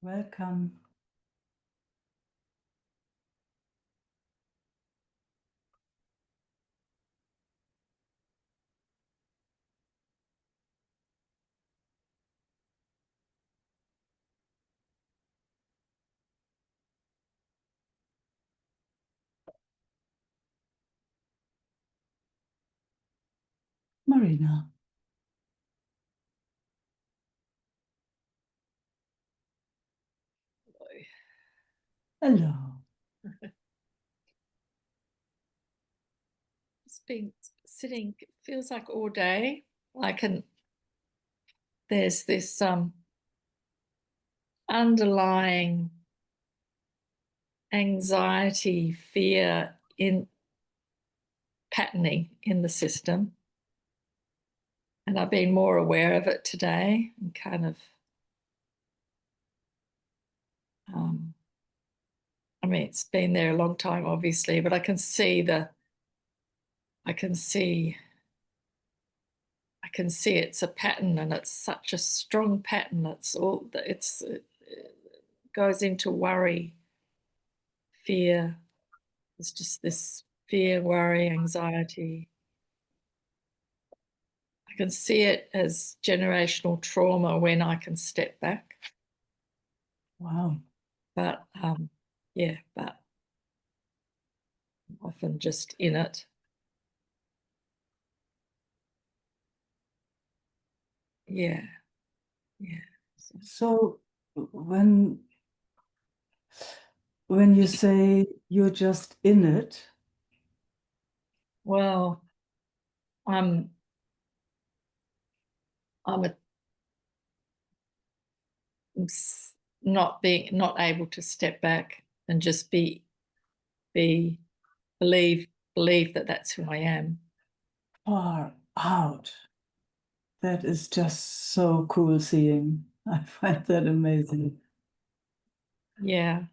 Welcome. Marina. Hello. It's been sitting, feels like all day. There's this underlying anxiety, fear in patterning in the system. And I've been more aware of it today and kind of, it's been there a long time, obviously, but I can see it's a pattern, and it's such a strong pattern. It goes into worry, fear. It's just this fear, worry, anxiety. I can see it as generational trauma when I can step back. Wow. But but I'm often just in it. Yeah, yeah. So when you say you're just in it, Well, I'm I'm a, not able to step back and just be believe believe that that's who I am. far out. That is just so cool seeing. I find that amazing. Yeah.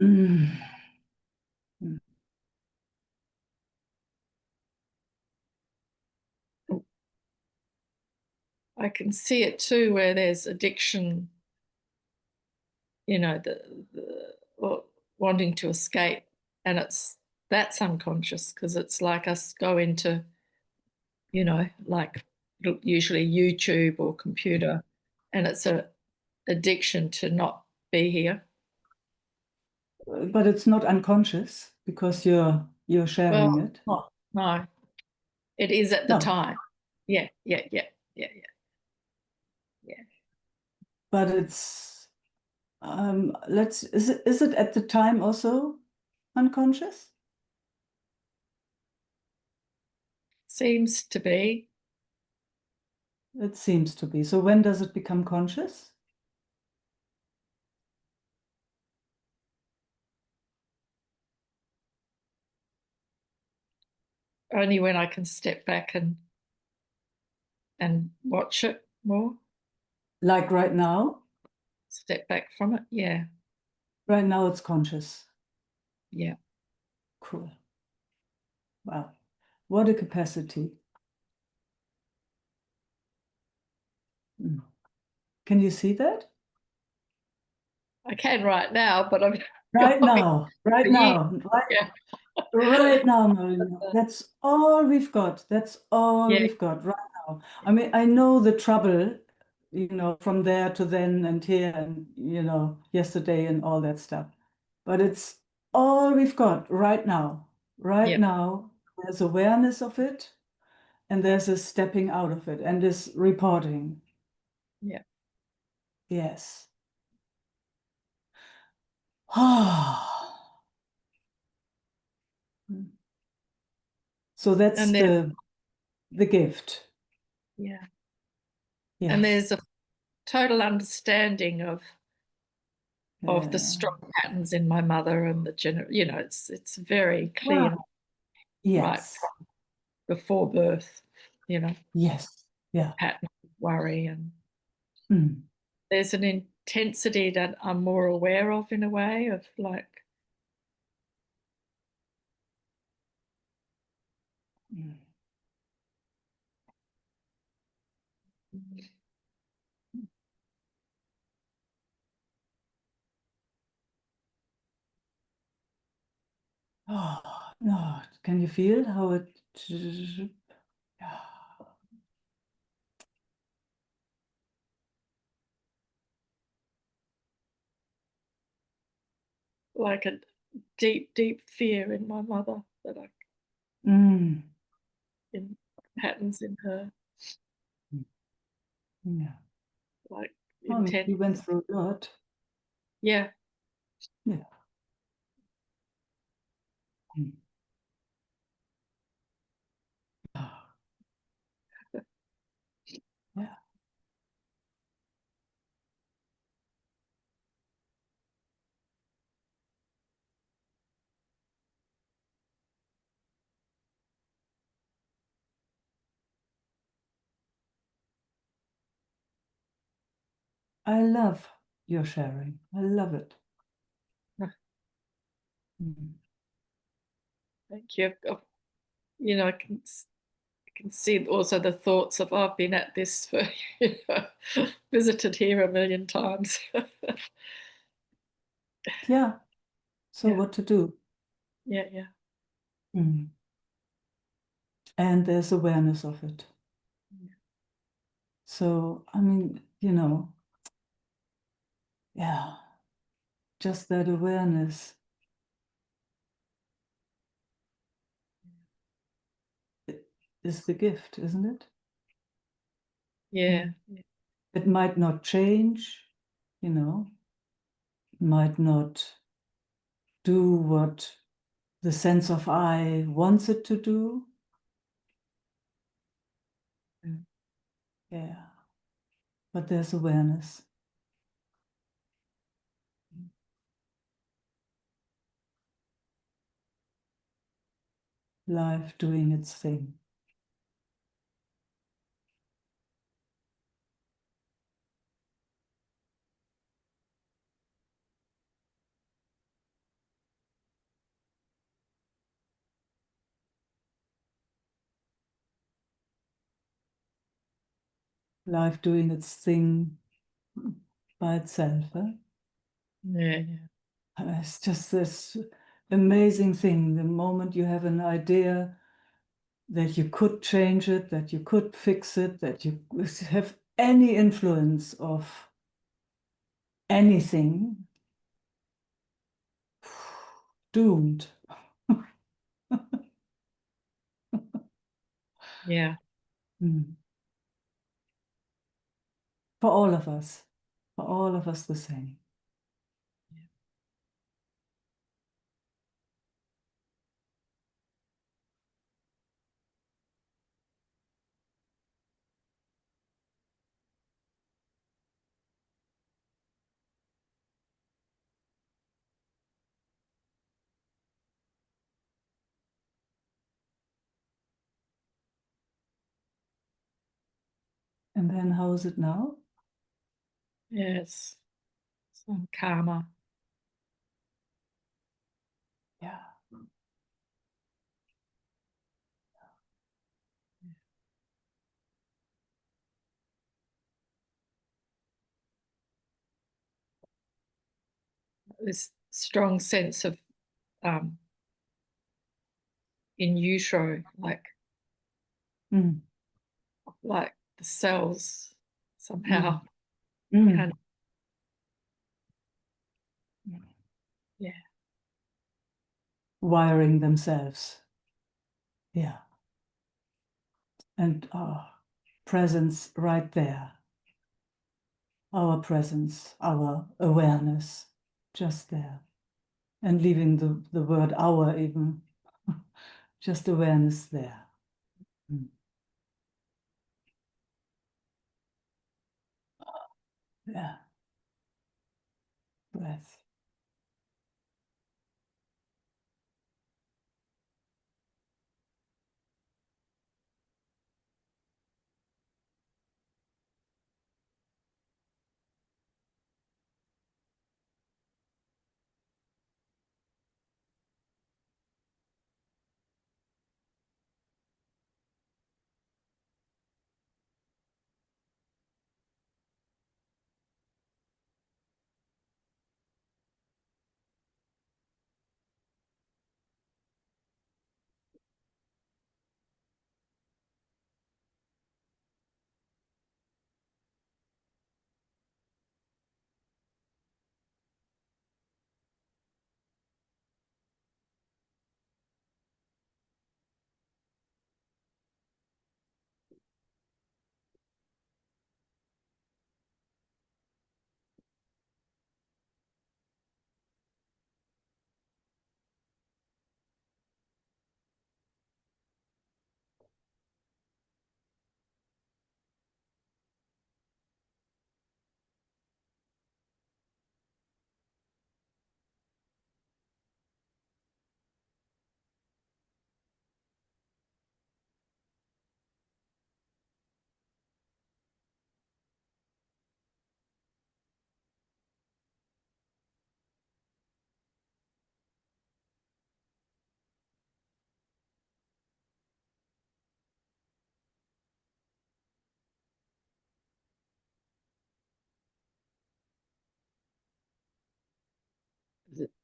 Mm. I can see it too, where there's addiction, or wanting to escape, and that's unconscious because it's like us go into, like usually YouTube or computer, and it's a addiction to not be here. But it's not unconscious because you're sharing Well, it. no, it is at the No, time. Yeah, yeah, yeah, yeah, yeah, yeah. but it's is it at the time also unconscious? Seems to be It seems to be. So when does it become conscious? only when I can step back and watch it more, Like right now? step back from it. Yeah, Right now it's conscious. yeah. Cool. Wow. What a capacity. Mm. Can you see that? I can right now, but I'm Right going now, for right years. now, right, Yeah, right now, Marina. That's all we've got. That's all yeah, we've got right now. I mean, I know the trouble, from there to then and here and, yesterday and all that stuff. But it's all we've got right now. Right yeah, now, there's awareness of it and there's a stepping out of it and this reporting. yeah. Yes. Ah. So that's And then the gift. yeah, and Yes. there's a total understanding of the Uh, strong patterns in my mother and it's very clear wow. right Yes. from before birth, you know, Yes. Yeah. pattern of worry, and Mm. there's an intensity that I'm more aware of in a way of like, Mm. Oh, no, can you feel how it? Yeah. Like a deep, deep fear in my mother that I Mm. in patterns in her, Yeah. like I mean, intense. you went through a lot. Yeah, Yeah. Mm. Oh, yeah. I love your sharing. I love it. Mm. thank you. You know, I can see also the thoughts of I've been at this for visited here a million times. Yeah. So Yeah, what to do? yeah. Mm. And there's awareness of it. So, I mean, yeah, just that awareness is the gift, isn't it? Yeah, Mm. It might not change, you know, might not do what the sense of I wants it to do. yeah. Yeah, but there's awareness. Life doing its thing. Life doing its thing by itself. Eh? Yeah, It's just this amazing thing. The moment you have an idea that you could change it, that you could fix it, that you have any influence of anything, doomed. yeah. Mm. For all of us the same. And then how is it now? Yeah, it's some karma. Yeah. This strong sense of um, in utero, Mm. like the cells somehow Mm. Mm. kind of, yeah, Wiring themselves. Yeah. And presence right there. Our presence, our awareness, just there. And leaving the word our even, just awareness there. Mm. Yeah, breath.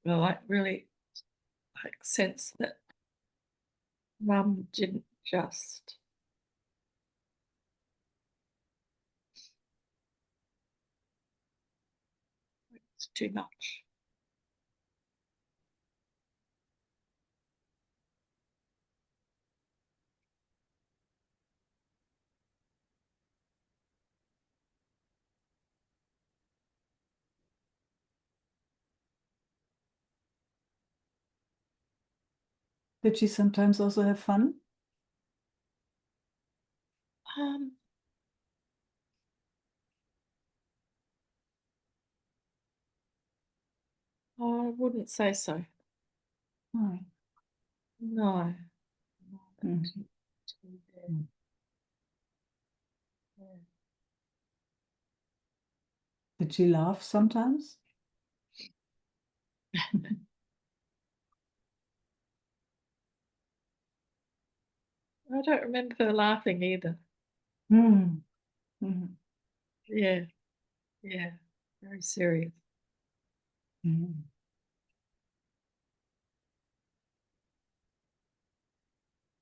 well, I really like sense that Mum didn't just. It's too much. Did she sometimes also have fun? Um, I wouldn't say so. Oh. No. Mm. Mm. Did she laugh sometimes? I don't remember her laughing either. Mm. Mm. Yeah, yeah, very serious. Mm.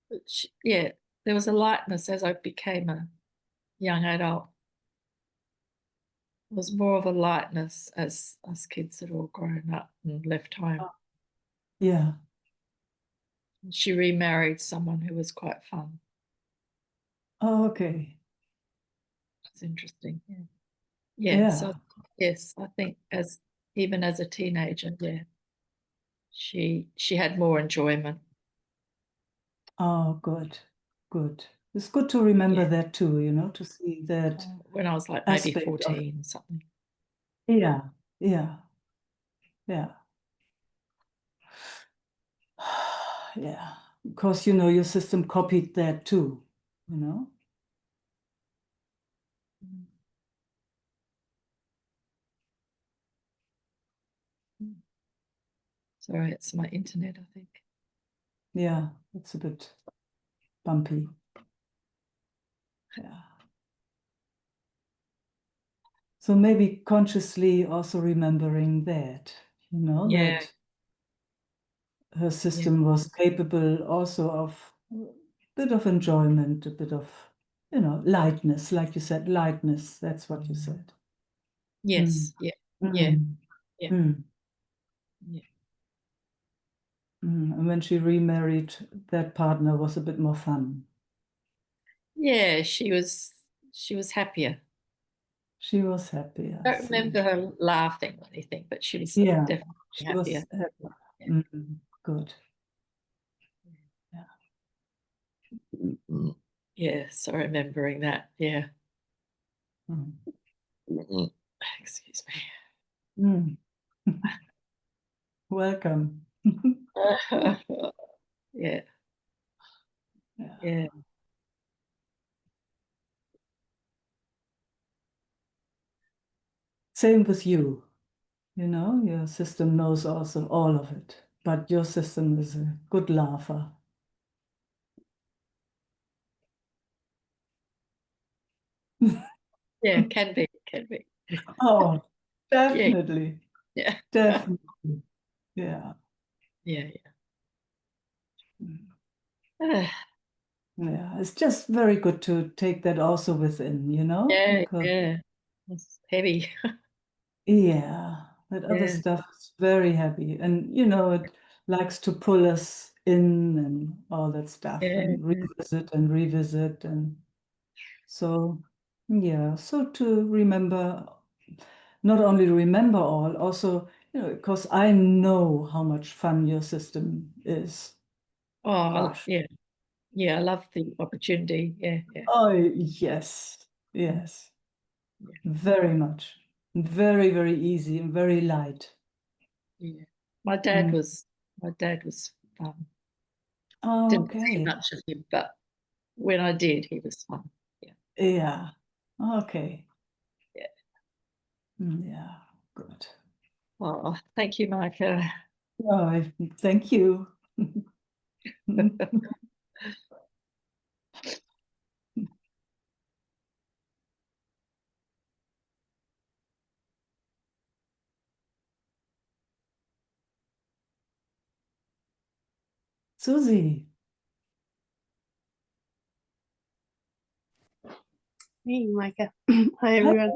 But yeah, there was a lightness as I became a young adult. There was more of a lightness as us kids had all grown up and left home. Yeah. She remarried someone who was quite fun. Oh, okay. That's interesting. Yeah. Yeah. So Yeah. yes, I think as even as a teenager, yeah, she had more enjoyment. Oh, good. Good. It's good to remember Yeah. that too, to see that When I was like maybe aspect of, 14 or something. yeah, yeah, yeah. Yeah. Because, your system copied that too, you know? Sorry, it's my internet, I think. Yeah, it's a bit bumpy. Yeah. So maybe consciously also remembering that, Yeah, that her yeah, system was capable also of a bit of enjoyment, a bit of, lightness, like you said, lightness. That's what you said. Mm. yes, yeah, yeah, Mm. yeah, Mm. yeah. Mm. And when she remarried, that partner was a bit more fun. Yeah, she was happier. She was happy, I I don't remember see. her laughing or anything, but she was Yeah, definitely she was happier. happy. Yeah. Mm. Good. Yeah. Mm. Yes, I remembering that. Yeah. Mm. Mm. Excuse Mm. Welcome. me. Yeah, Yeah. yeah, Same with you. Your system knows also all of it, but your system is a good laugher. yeah. Can be. Oh, Yeah, definitely, yeah, definitely. Yeah. yeah, yeah. Mm. Ah, Yeah, it's just very good to take that also within, yeah, because yeah. It's heavy. yeah, that other Yeah, stuff is very heavy, and it likes to pull us in and all that stuff, yeah, and yeah. revisit, and so yeah, so to remember, not only remember all, also, because I know how much fun your system is. Oh, Gosh. yeah, yeah. I love the opportunity. Yeah, yeah, Oh, yes, mm, yes, yeah, very much. Very, very easy and very light. yeah. My dad Mm. was, my dad was fun. Oh, Didn't see okay. much of him, but when I did, he was fun. Yeah, Yeah. Okay. yeah. Yeah. Good. Well, thank you, Micah. Oh, thank you. Susie. Hey, Micah. Hi, everyone.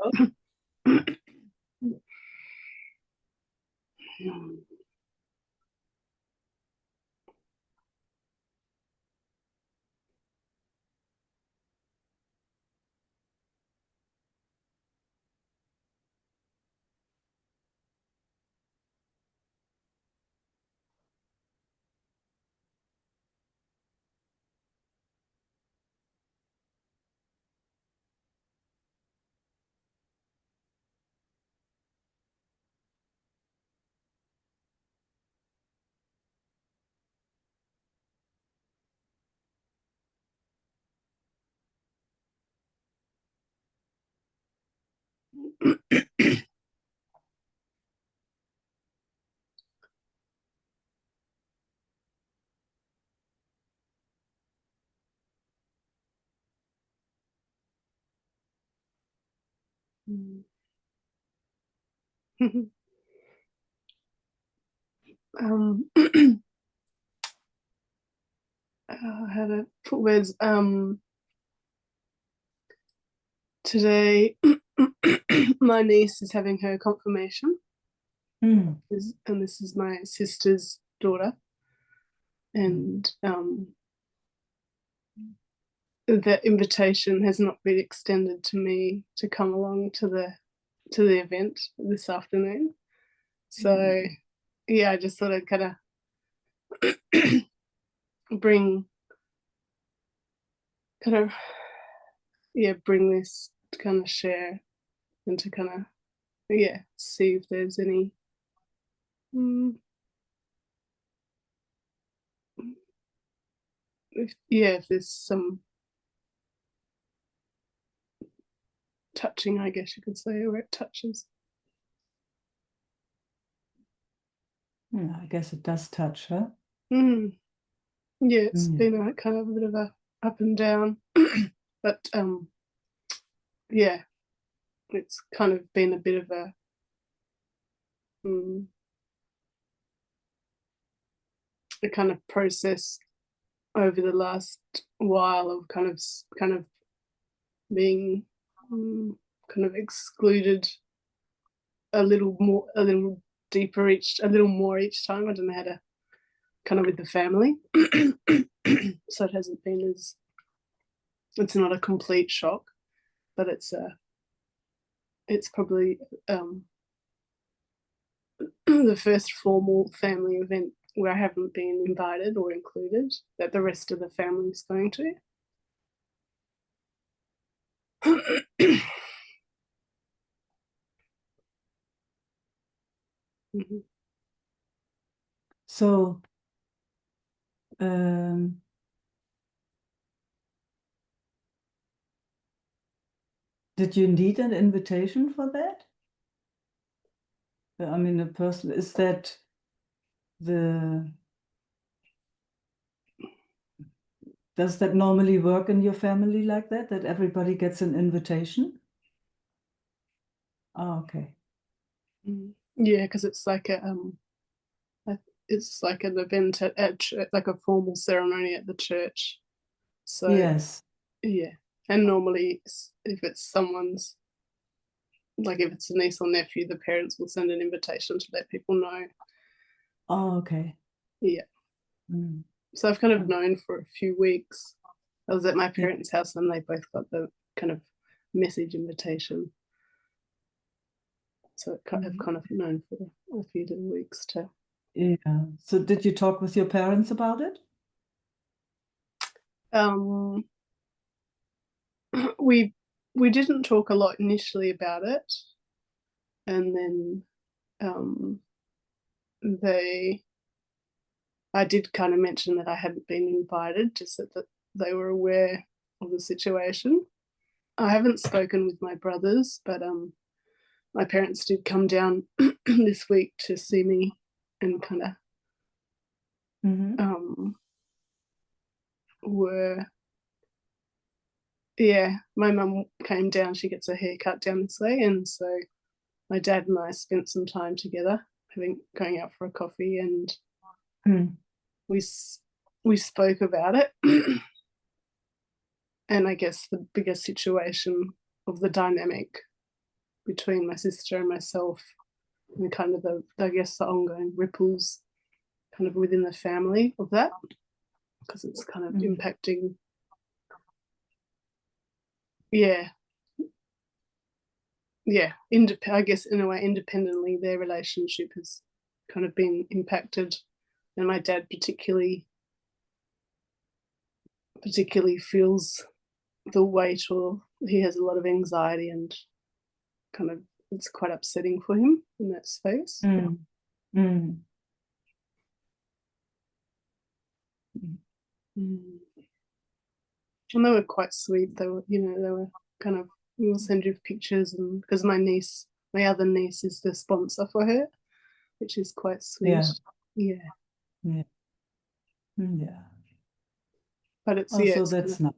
How to put words. Today, my niece is having her confirmation, Mm. and this is my sister's daughter, and the invitation has not been extended to me to come along to the event this afternoon. So, yeah, I just thought I'd kind of bring this to kind of share and to kind of see if there's any if there's some touching, I guess you could say, where it touches. Yeah, I guess it does touch her. Yeah, it's been a kind of a bit of a up and down, but yeah, it's kind of been a bit of a kind of process over the last while of kind of being kind of excluded a little more, a little deeper a little more each time. I don't know how to kind of with the family. So it hasn't been as, it's not a complete shock, but it's probably the first formal family event where I haven't been invited or included that the rest of the family is going to. So, did you need an invitation for that? I mean, is that does that normally work in your family like that everybody gets an invitation? Oh, okay. Yeah, because it's like an event at church, like a formal ceremony at the church. So yes. Yeah, and normally if it's someone's, like if it's a niece or nephew, the parents will send an invitation to let people know. Oh, okay. Yeah. So I've kind of known for a few weeks. I was at my parents' house and they both got the kind of message invitation. So I've kind of known for a few little weeks too. Yeah. So did you talk with your parents about it? We didn't talk a lot initially about it, and then I did kind of mention that I hadn't been invited, just that they were aware of the situation. I haven't spoken with my brothers, but my parents did come down this week to see me and kind of my mum came down, she gets her hair cut down this way, and so my dad and I spent some time together, going out for a coffee, and we spoke about it. And I guess the bigger situation of the dynamic between my sister and myself, and kind of I guess the ongoing ripples kind of within the family of that, because it's kind of impacting, yeah, I guess in a way independently their relationship has kind of been impacted, and my dad particularly feels the weight, or he has a lot of anxiety, and kind of it's quite upsetting for him in that space. Mm. Mm. And they were quite sweet. They were kind of, we'll send you pictures, and because my other niece is the sponsor for her, which is quite sweet. Yeah. Yeah. Yeah. But it's Also, that's not.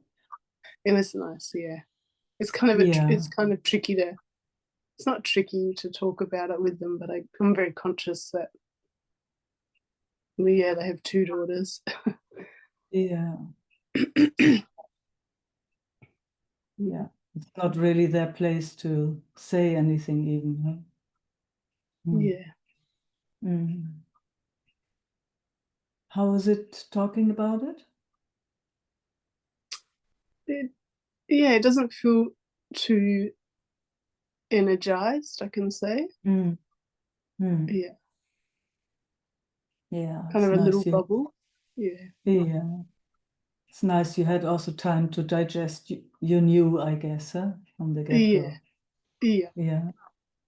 it was nice. Yeah. It's kind of it's kind of tricky to. It's not tricky to talk about it with them, but I'm very conscious that they have 2 daughters. Yeah. Yeah. It's not really their place to say anything even, huh? Yeah. Mm. How is it talking about it? It doesn't feel too energized, I can say. Mm. Mm. Yeah. Yeah, Kind it's of a little nice. bubble. Yeah. Yeah. It's nice you had also time to digest you knew, I guess, huh? From the Yeah. get-go. Yeah. Yeah.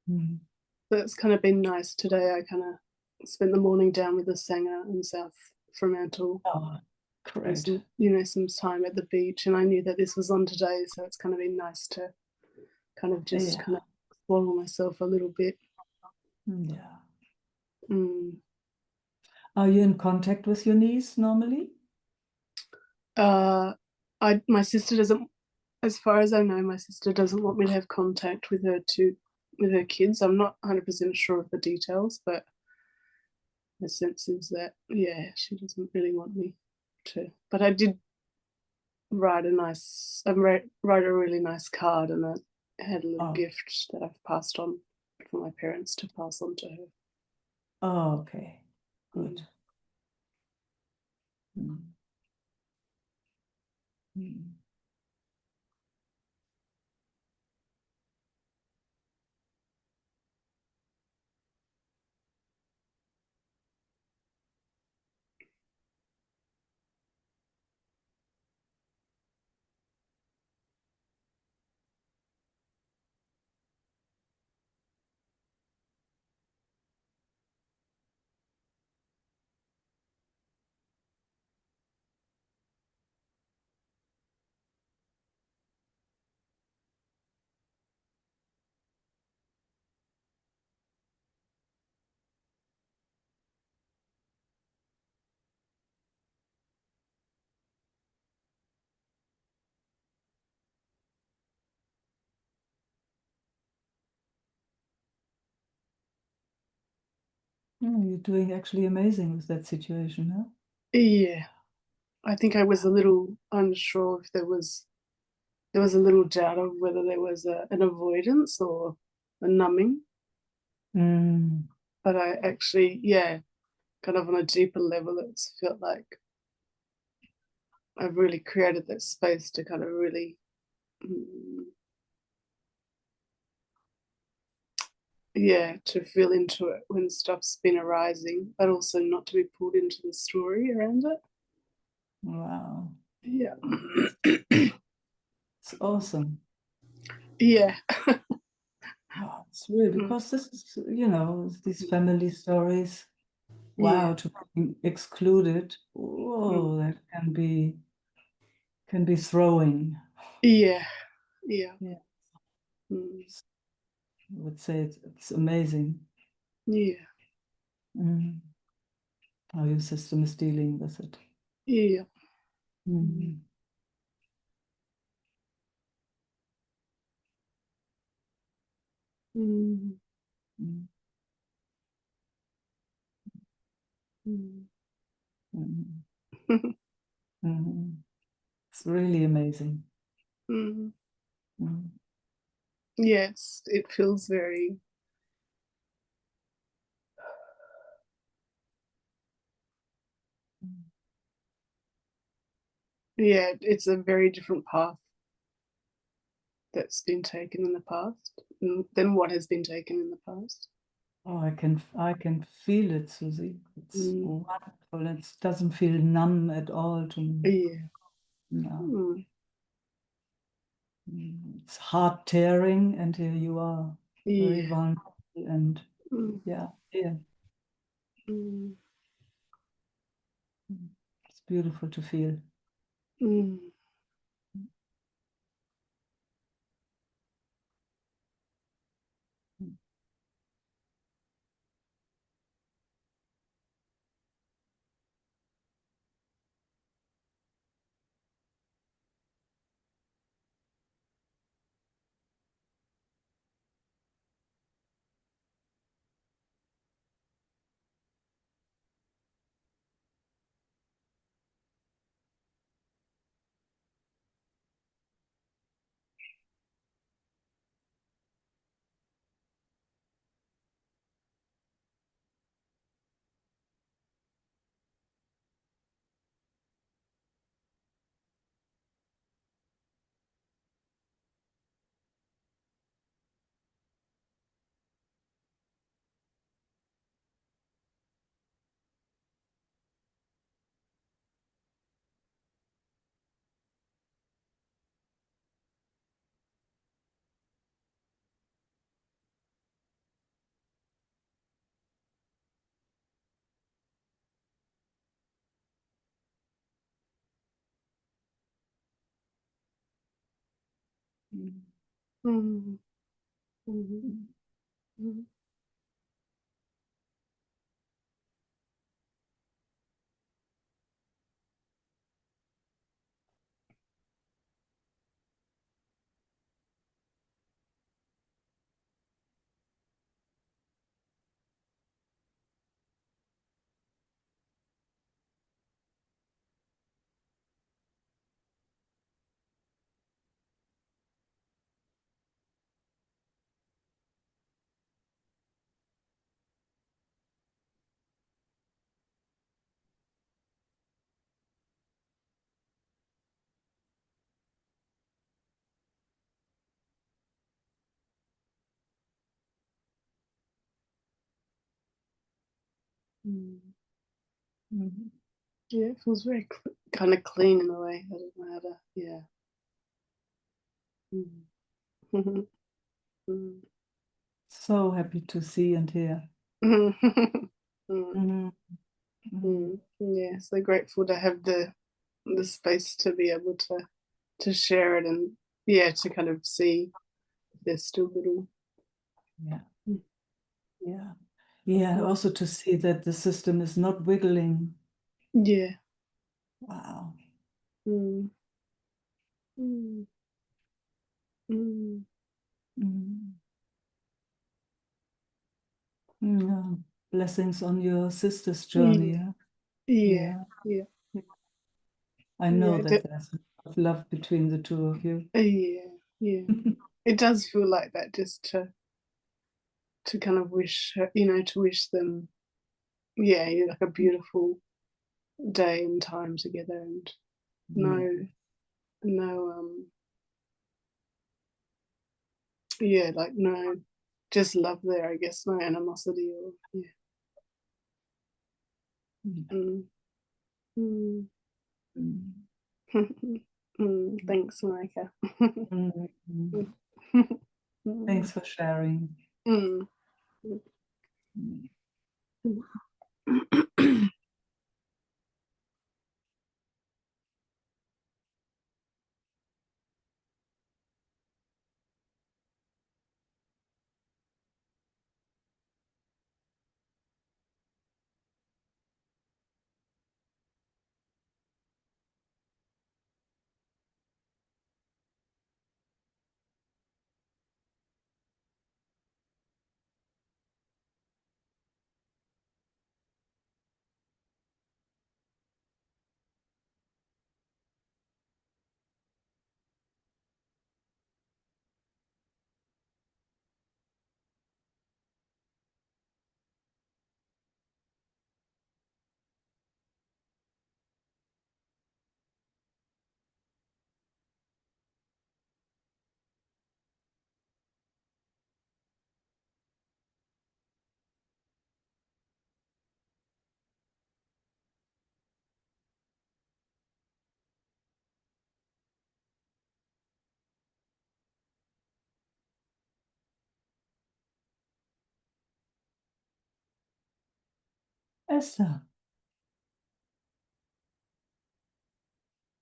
Mm. That's kind of been nice today. I kind of spent the morning down with the singer in South Fremantle, Oh, and great. some time at the beach, and I knew that this was on today, so it's kind of been nice to kind of just Yeah. kind of swallow myself a little bit. Yeah. Mm. Are you in contact with your niece normally? My sister doesn't, as far as I know, my sister doesn't want me to have contact with her kids. I'm not 100% sure of the details, but my sense is that she doesn't really want me to. But I did write write a really nice card, and I had a little Oh, gift that I've passed on for my parents to pass on to her. oh, okay. Good. Mm. Mm. Oh, you're doing actually amazing with that situation, huh? Yeah, I think I was a little unsure if there was a little doubt of whether there was an avoidance or a numbing. Mm. But I actually, kind of on a deeper level, it's felt like I've really created that space to kind of really, mm, to feel into it when stuff's been arising, but also not to be pulled into the story around it. Wow. Yeah. It's awesome. Yeah. Oh, it's really Mm. because this is, these family stories. Yeah. Wow, to be excluded. Mm. Whoa, that can be throwing. Yeah. Yeah. Yeah, Mm. I would say it's amazing. Yeah. Mm. How your system is dealing with it. Yeah. Mm. Mm. Mm. Mm. Mm. Mhm. It's really amazing. Mm. Mhm. Yeah, it feels very, yeah, it's a very different path that's been taken in the past than what has been taken in the past. Oh, I can feel it, Susie. It's Mm. wonderful. It doesn't feel numb at all to me. Yeah. No. Mm. It's heart tearing, and here you are, very Yeah. vulnerable, and Mm. yeah, yeah. Mm. It's beautiful to feel. Mm. Mm. Mm. Mhm. Mhm. Mm. Mhm. Yeah, it feels very kind of clean in a way. I don't know how to. Yeah. Mm. Mm. So happy to see and hear. Mm. Mm. Mhm. Mhm. Mm. Yeah, so grateful to have the space to be able to share it, and yeah, to kind of see there's still little. Yeah, Mm. yeah, yeah. Mm. Also to see that the system is not wiggling. Yeah. Wow. Mm. Mm. Mm. Mhm. Yeah. Blessings on your sister's journey. Yeah. Yeah. Yeah. Yeah. Yeah. I know Yeah. that there's a lot of love between the two of you. Yeah. Yeah. It does feel like that, just to kind of wish her, to wish them, yeah, like a beautiful day and time together, and Yeah. no, no, yeah, like no, just love there, I guess, no animosity or yeah. Yeah. Mm. Mm. Mm. Thanks, Micah. Mhm. Mm. Thanks for sharing. Mm. Mm. Mm. Esther.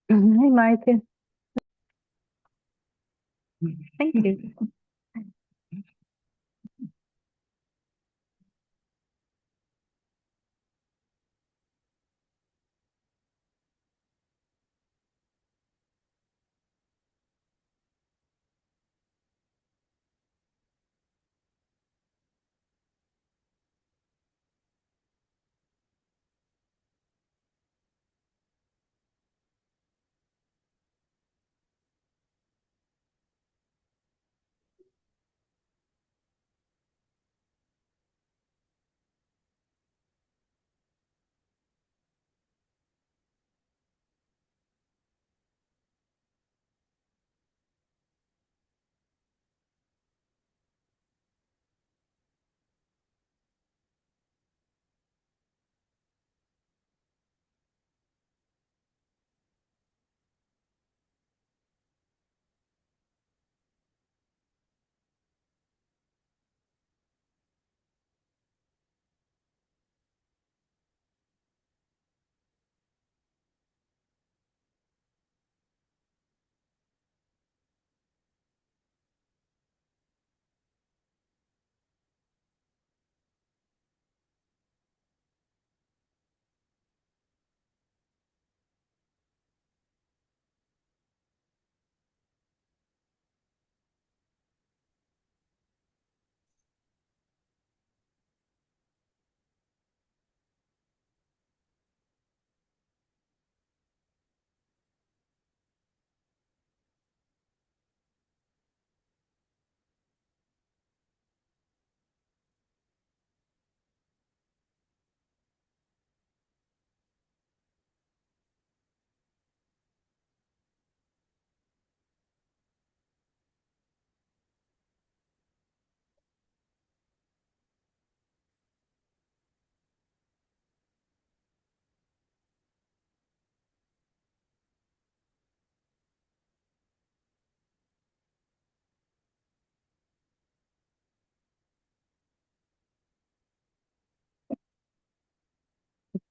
Hi, Meike. Thank you.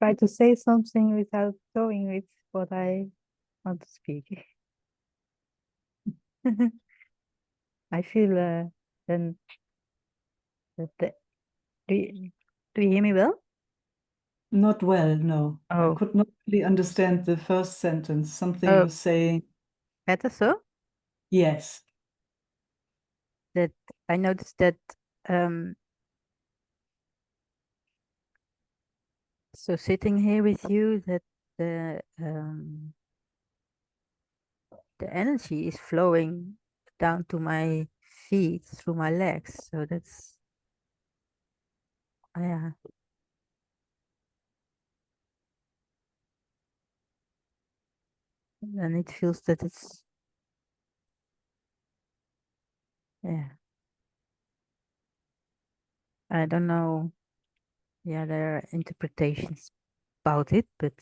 Try to say something without going with what I want to speak. I feel then that do you hear me well? Not well, no. I Oh, could not really understand the first sentence. Something Oh. was saying, better so? yes. That I noticed that um so sitting here with you that the energy is flowing down to my feet through my legs. So that's yeah. And it feels that it's yeah. I don't know. Yeah, there are interpretations about it, but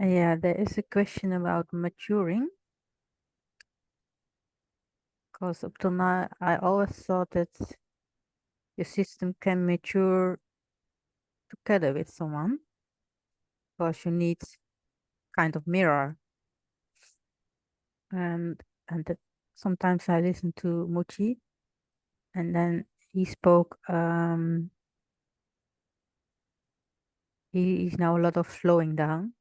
yeah, there is a question about maturing. Because up till now, I always thought that your system can mature together with someone, because you need kind of mirror. And that sometimes I listen to Muchi, and then he spoke. He's now a lot of slowing down.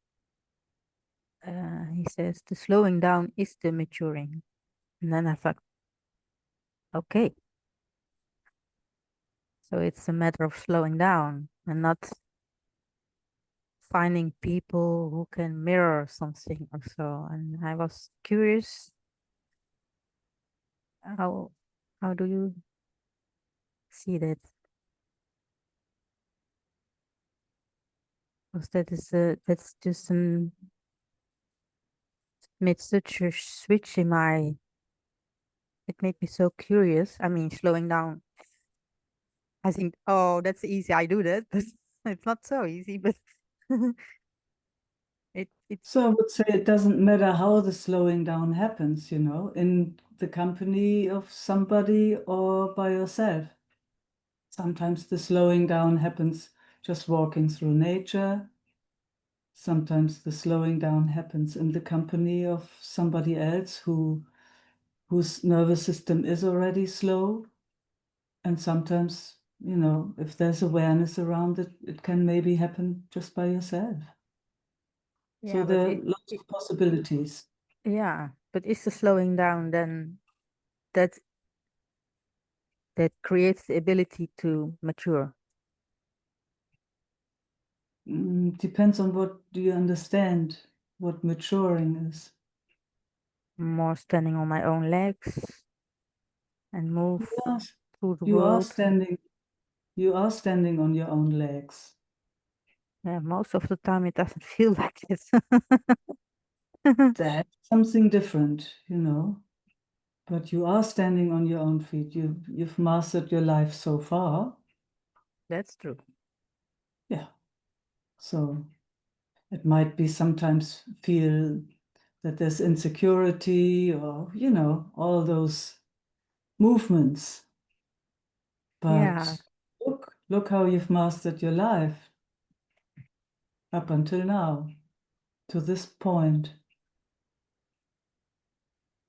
He says the slowing down is the maturing, and then I thought, okay, so it's a matter of slowing down and not finding people who can mirror something or so. And I was curious, how how do you see that? Because that's just made such a switch in my. It made me so curious. I mean, slowing down I think, oh, that's easy. I do that, but it's not so easy. But it's So I would say it doesn't matter how the slowing down happens, in the company of somebody or by yourself. Sometimes the slowing down happens just walking through nature. Sometimes the slowing down happens in the company of somebody else whose nervous system is already slow. And sometimes, if there's awareness around it, it can maybe happen just by yourself. So yeah, but there are lots of possibilities. yeah, but is the slowing down then that creates the ability to mature? Depends on what do you understand, what maturing is. More standing on my own legs and move Yes, through the you are world. standing, you are standing on your own legs. Yeah, most of the time it doesn't feel like this. That's something different, but you are standing on your own feet. You've mastered your life so far. That's true. Yeah. So it might be sometimes feel that there's insecurity or, all those movements. Yeah. But look how you've mastered your life up until now, to this point.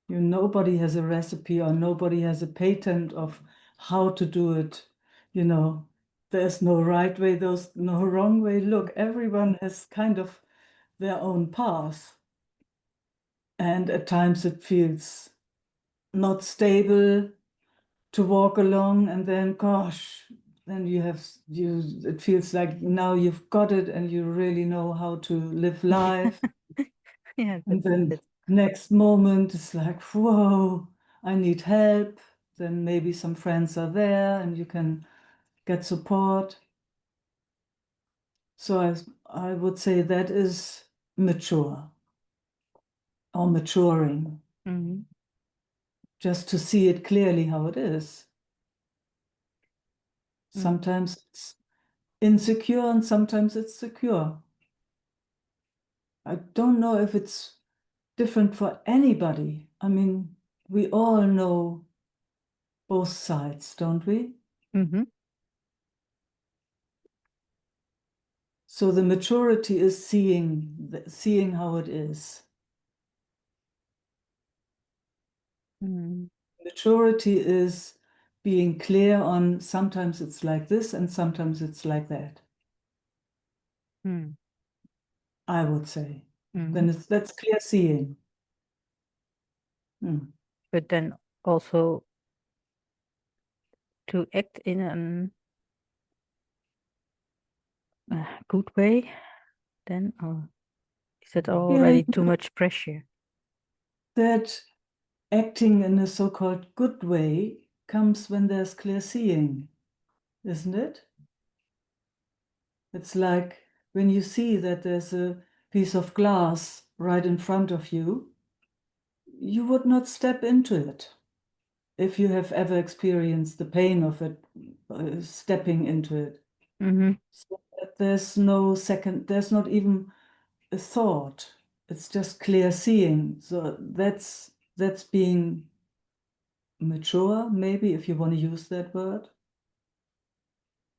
Nobody has a recipe or nobody has a patent of how to do it. There's no right way, there's no wrong way. Look, everyone has kind of their own path. And at times it feels not stable to walk along, and then, gosh, then it feels like now you've got it and you really know how to live life. Yeah, And then next moment it's like, whoa, I need help. Then maybe some friends are there and you can get support. So I would say that is mature or maturing, Mhm. just to see it clearly how it is. Sometimes it's insecure and sometimes it's secure. I don't know if it's different for anybody. I mean, we all know both sides, don't we? Mhm. So the maturity is seeing how it is. Mhm. Maturity is being clear on sometimes it's like this and sometimes it's like that, Mhm. I would say. Mhm. Then that's clear seeing. Hmm. But then also to act in a good way, then, or is it Yeah, already too much pressure? that acting in a so-called good way comes when there's clear seeing, isn't it? It's like when you see that there's a piece of glass right in front of you, you would not step into it if you have ever experienced the pain of it, stepping into it. Mhm. So that there's not even a thought. It's just clear seeing. So that's being mature, maybe, if you want to use that word.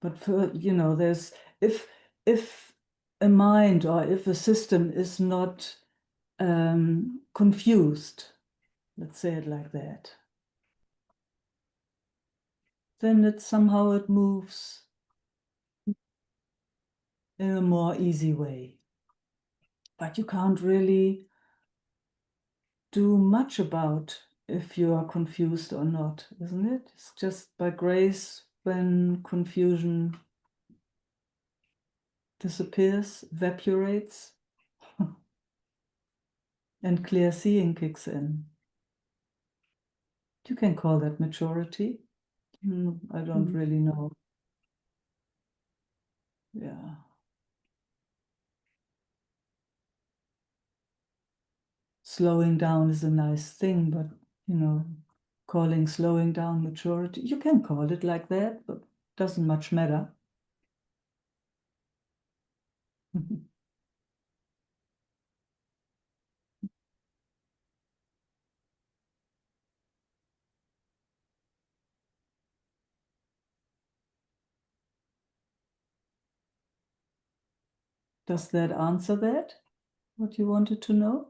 But there's if a mind or if a system is not confused, let's say it like that, then somehow it moves in a more easy way. But you can't really do much about if you are confused or not, isn't it? It's just by grace when confusion disappears, evaporates, and clear seeing kicks in. You can call that maturity. I don't Mhm. really know. Yeah. Slowing down is a nice thing, but calling slowing down maturity, you can call it like that, but doesn't much matter. Does that answer that? What you wanted to know?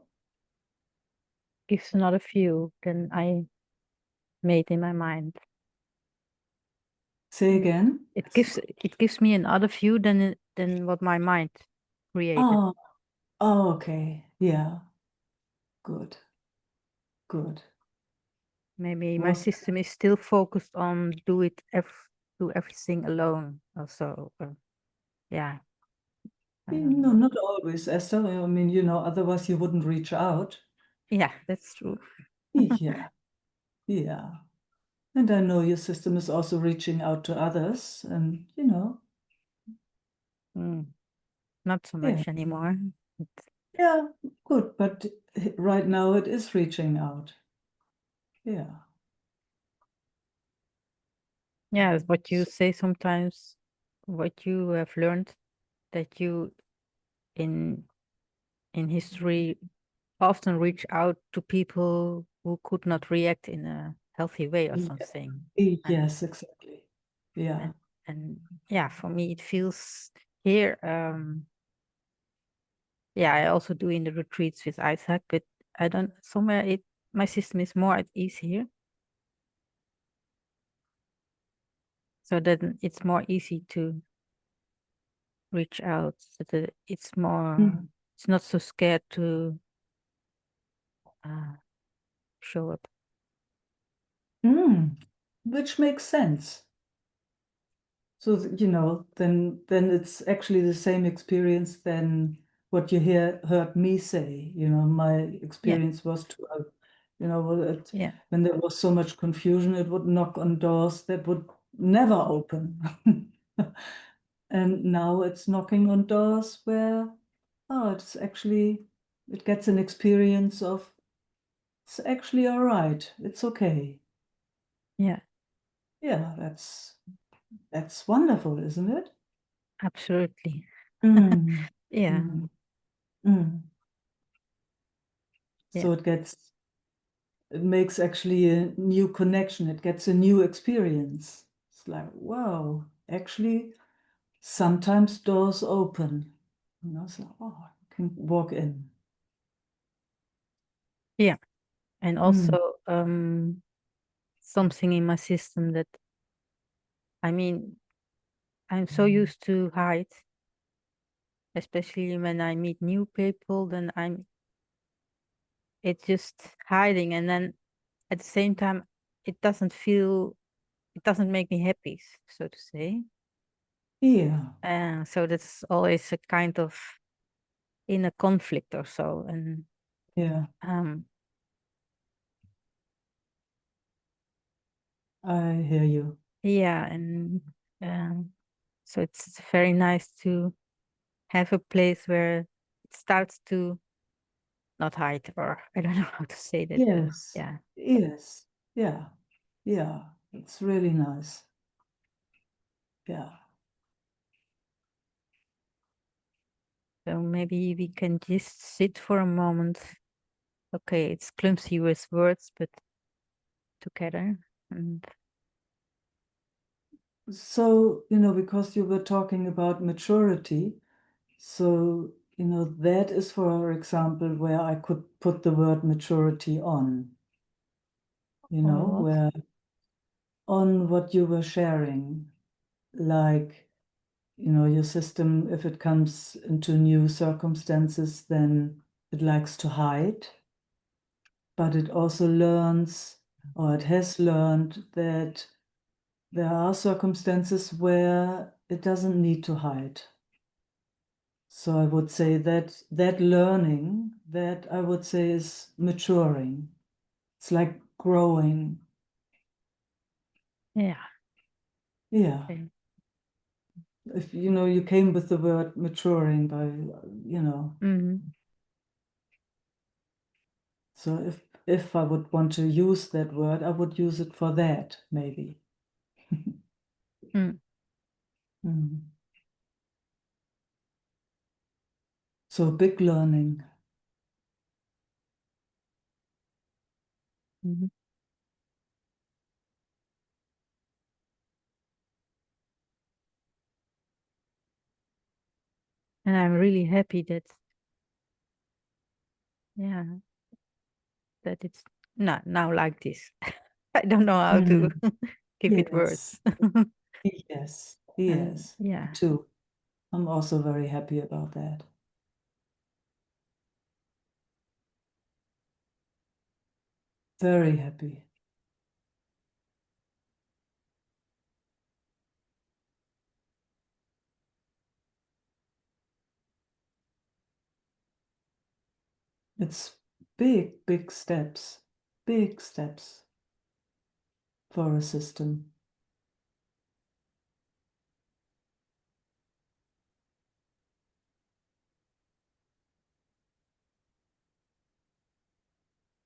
Gives another view than I made in my mind. Say again. It gives me another view than what my mind created. Oh, okay. Yeah. Good. Good. Maybe my Was system is still focused on do everything alone. Also, yeah. I don't no, know. not always, Esther. I mean, you know, otherwise you wouldn't reach out. Yeah, that's true. Yeah. Yeah. And I know your system is also reaching out to others, and you know, Not so yeah. much anymore. Yeah, good. But right now it is reaching out. Yeah. Yeah, it's what you say sometimes, what you have learned, that you in history often reach out to people who could not react in a healthy way or Yeah. something. Yes, exactly. Yeah. And yeah, for me it feels here. Yeah, I also do in the retreats with Isaac, but I don't somewhere my system is more at ease here. So then it's more easy to reach out. So that it's more it's not so scared to show up. Which makes sense. So, you know, then it's actually the same experience than what you heard me say. You know, my experience was to, you know, when there was so much confusion, it would knock on doors that would never open. And now it's knocking on doors where, it gets an experience of, it's actually all right. It's okay. Yeah. Yeah, that's wonderful, isn't it? Absolutely. Mm. Yeah. Mm. Mm. So it makes actually a new connection. It gets a new experience. It's like, wow, actually, sometimes doors open. You know, so, oh, I can walk in. Yeah. And also something in my system that, I mean, I'm so used to hide, especially when I meet new people, then it's just hiding. And then at the same time, it doesn't make me happy, so to say. Yeah. So that's always a kind of in a conflict or so. And Yeah, I hear you. yeah, and so it's very nice to have a place where it starts to not hide, or I don't know how to say that. Yes. Yeah. Yes. Yeah. Yeah. It's really nice. Yeah. So maybe we can just sit for a moment. Okay, it's clumsy with words, but together. And So, you know, because you were talking about maturity, so, you know, that is, for example, where I could put the word maturity on, you know, what? where on what you were sharing, like, you know, your system, if it comes into new circumstances, then it likes to hide, but it also learns, or it has learned, that there are circumstances where it doesn't need to hide. So I would say that learning, that I would say is maturing. It's like growing. Yeah. Yeah. Okay. If you know, you came with the word maturing by, you know. So if I would want to use that word, I would use it for that, maybe. Mm. So big learning. Mhm. And I'm really happy that, yeah, that it's not now like this. I don't know how to give it words. Yes, And yes, yeah, me too. I'm also very happy about that. Very happy. It's big, big steps for a system.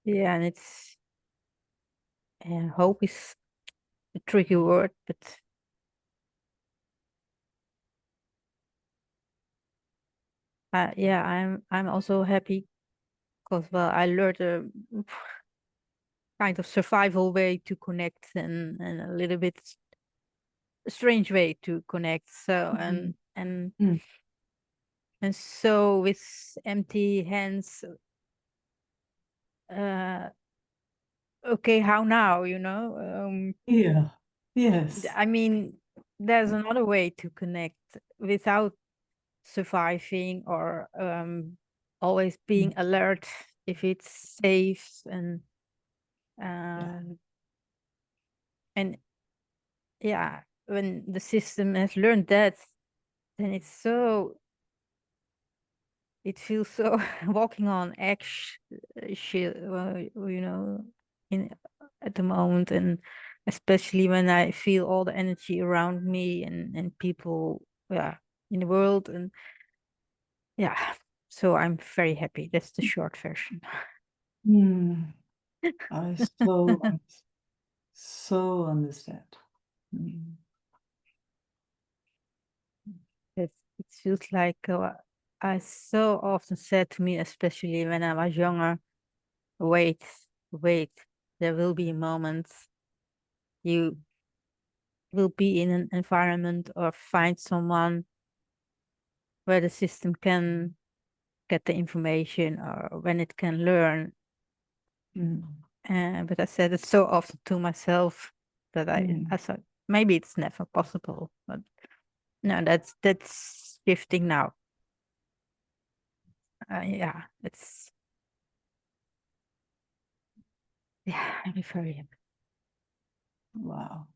yeah, and it's hope is a tricky word, but yeah, I'm also happy because, well, I learned a kind of survival way to connect, and a little bit strange way to connect. So Mm. and so with empty hands, uh, okay, how now? Yeah, yes. I mean, there's another way to connect without surviving or always being alert if it's safe Yeah. um, and yeah, when the system has learned that, then it feels so walking on eggs, shit, in at the moment, and especially when I feel all the energy around me and people, yeah, in the world, and yeah, so I'm very happy. That's the short version. Mm. I so understand. Mm. It feels like I so often said to me, especially when I was younger, wait, wait, there will be moments you will be in an environment or find someone where the system can get the information or when it can learn. Mm. But I said it so often to myself that I Mm. thought maybe it's never possible. But no, that's shifting now. Yeah, yeah, I'm very happy. Wow.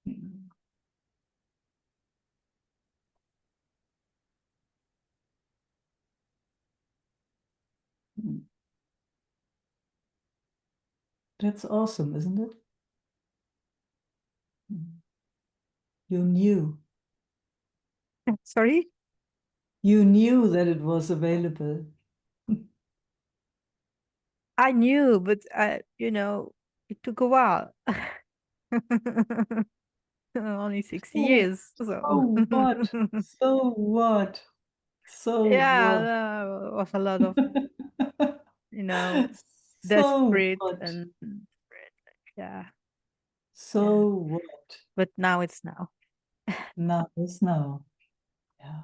Mm. Mm. That's awesome, isn't it? Mm. You knew. Sorry? You knew that it was available. I knew, but it took a while. Only 6 years. So So what? So what? So yeah, what? there was a lot of, you know, So desperate what? and yeah, yeah. So what? But now it's now. Now is now. Yeah.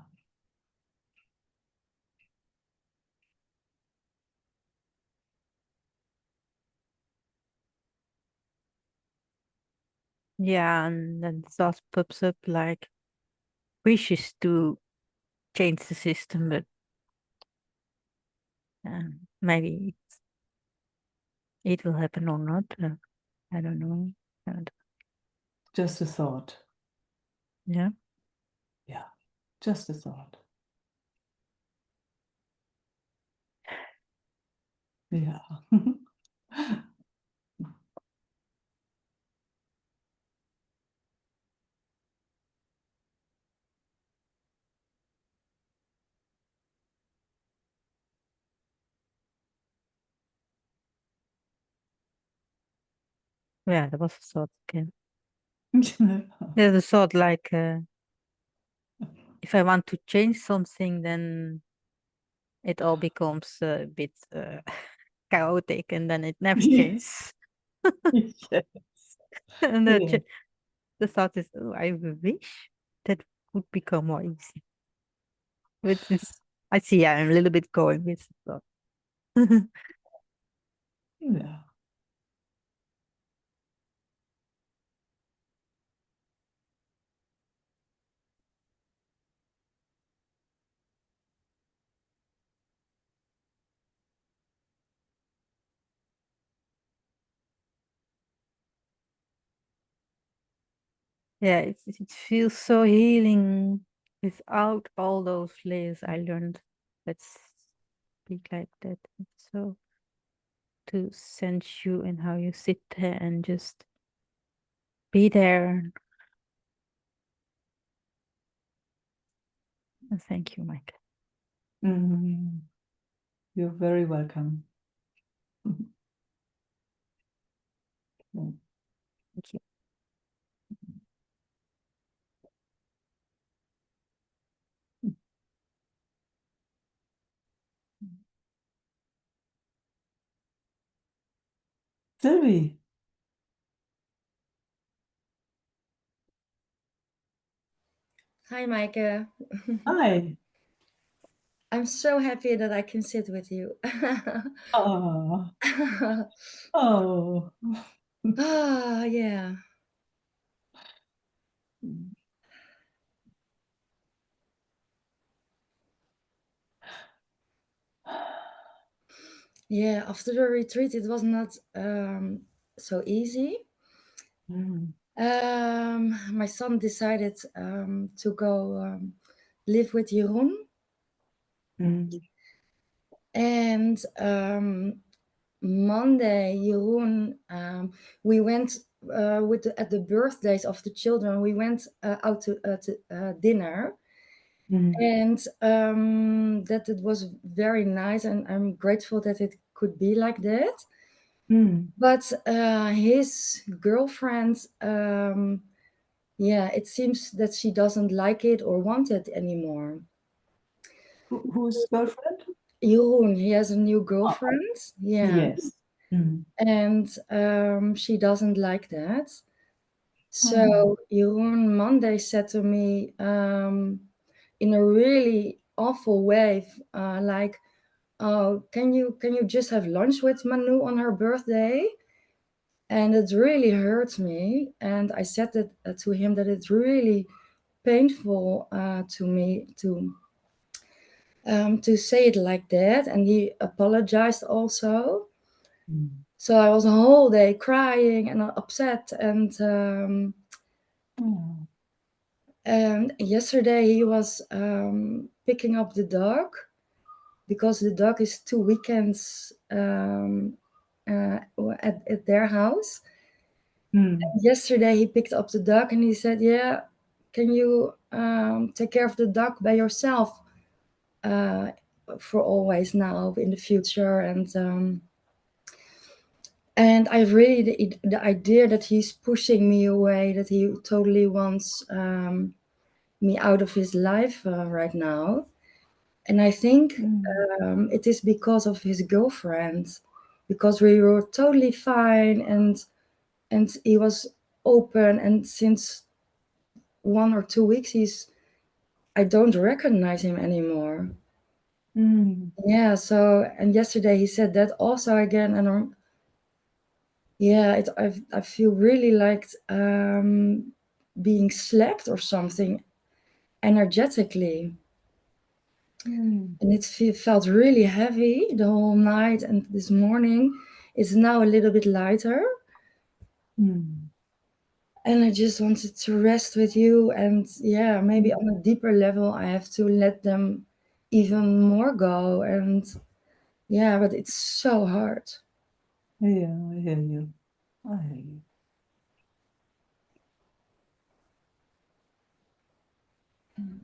Yeah, and then thought pops up like wishes to change the system, but maybe it will happen or not. I don't know. And, Just a thought. yeah. Yeah. Just a thought. Yeah. Yeah, there was a thought again. There's a thought like if I want to change something, then it all becomes a bit chaotic, and then it never changes. Yes. And Yeah. the thought is, oh, I wish that would become more easy. Which is, I see, I'm a little bit going with the thought. Yeah. Yeah, it feels so healing without all those layers I learned. Let's speak like that. It's so to sense you and how you sit there and just be there. And thank you, Mike. Mm. You're very welcome. Mm. Thank you. Sylvie. Hi, Meike. Hi. I'm so happy that I can sit with you. Oh. Oh. Ah, yeah. Yeah, after the retreat, it was not so easy. Mm. My son decided to go live with Jeroen. Mm. And Monday, Jeroen, we went at the birthdays of the children, we went out to dinner. Mm. And that it was very nice, and I'm grateful that it could be like that. Mm. But his girlfriend, yeah, it seems that she doesn't like it or want it anymore. Whose girlfriend? Jeroen, he has a new girlfriend. Yeah. Yes. Mm. And she doesn't like that. So Mm. Jeroen Monday said to me in a really awful way, like, "Oh, can you just have lunch with Manu on her birthday?" And it really hurt me. And I said that to him, that it's really painful to me to say it like that. And he apologized also. Mm. So I was a whole day crying and upset. Oh. And yesterday he was picking up the dog because the dog is 2 weekends at their house. Mm. Yesterday he picked up the dog and he said, "Yeah, can you take care of the dog by yourself for always now in the future?" And I really the idea that he's pushing me away, that he totally wants me out of his life right now. And I think Mm. it is because of his girlfriend, because we were totally fine, and he was open, and since 1 or 2 weeks I don't recognize him anymore. Mm. Yeah, so and yesterday he said that also again, and yeah, I feel really like being slacked or something energetically. Mm. And it felt really heavy the whole night, and this morning it's now a little bit lighter. Mm. And I just wanted to rest with you, and yeah, maybe on a deeper level I have to let them even more go. And yeah, but it's so hard. Yeah, I hear you. I hear you. Mm.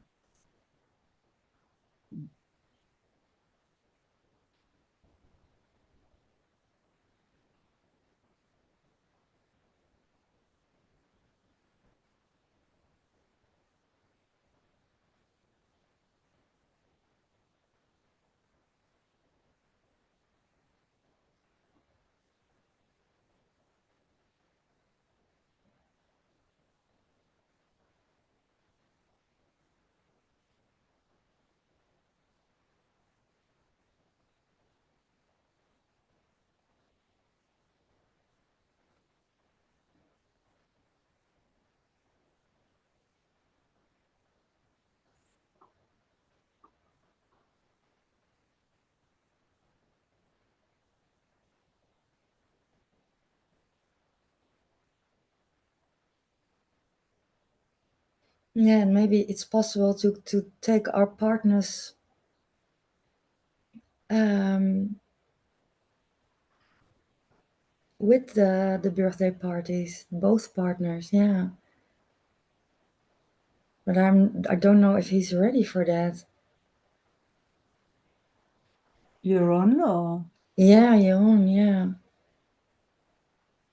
Yeah, and maybe it's possible to take our partners with the birthday parties, both partners, yeah. But I don't know if he's ready for that. You're on, or Yeah, Jeroen, yeah.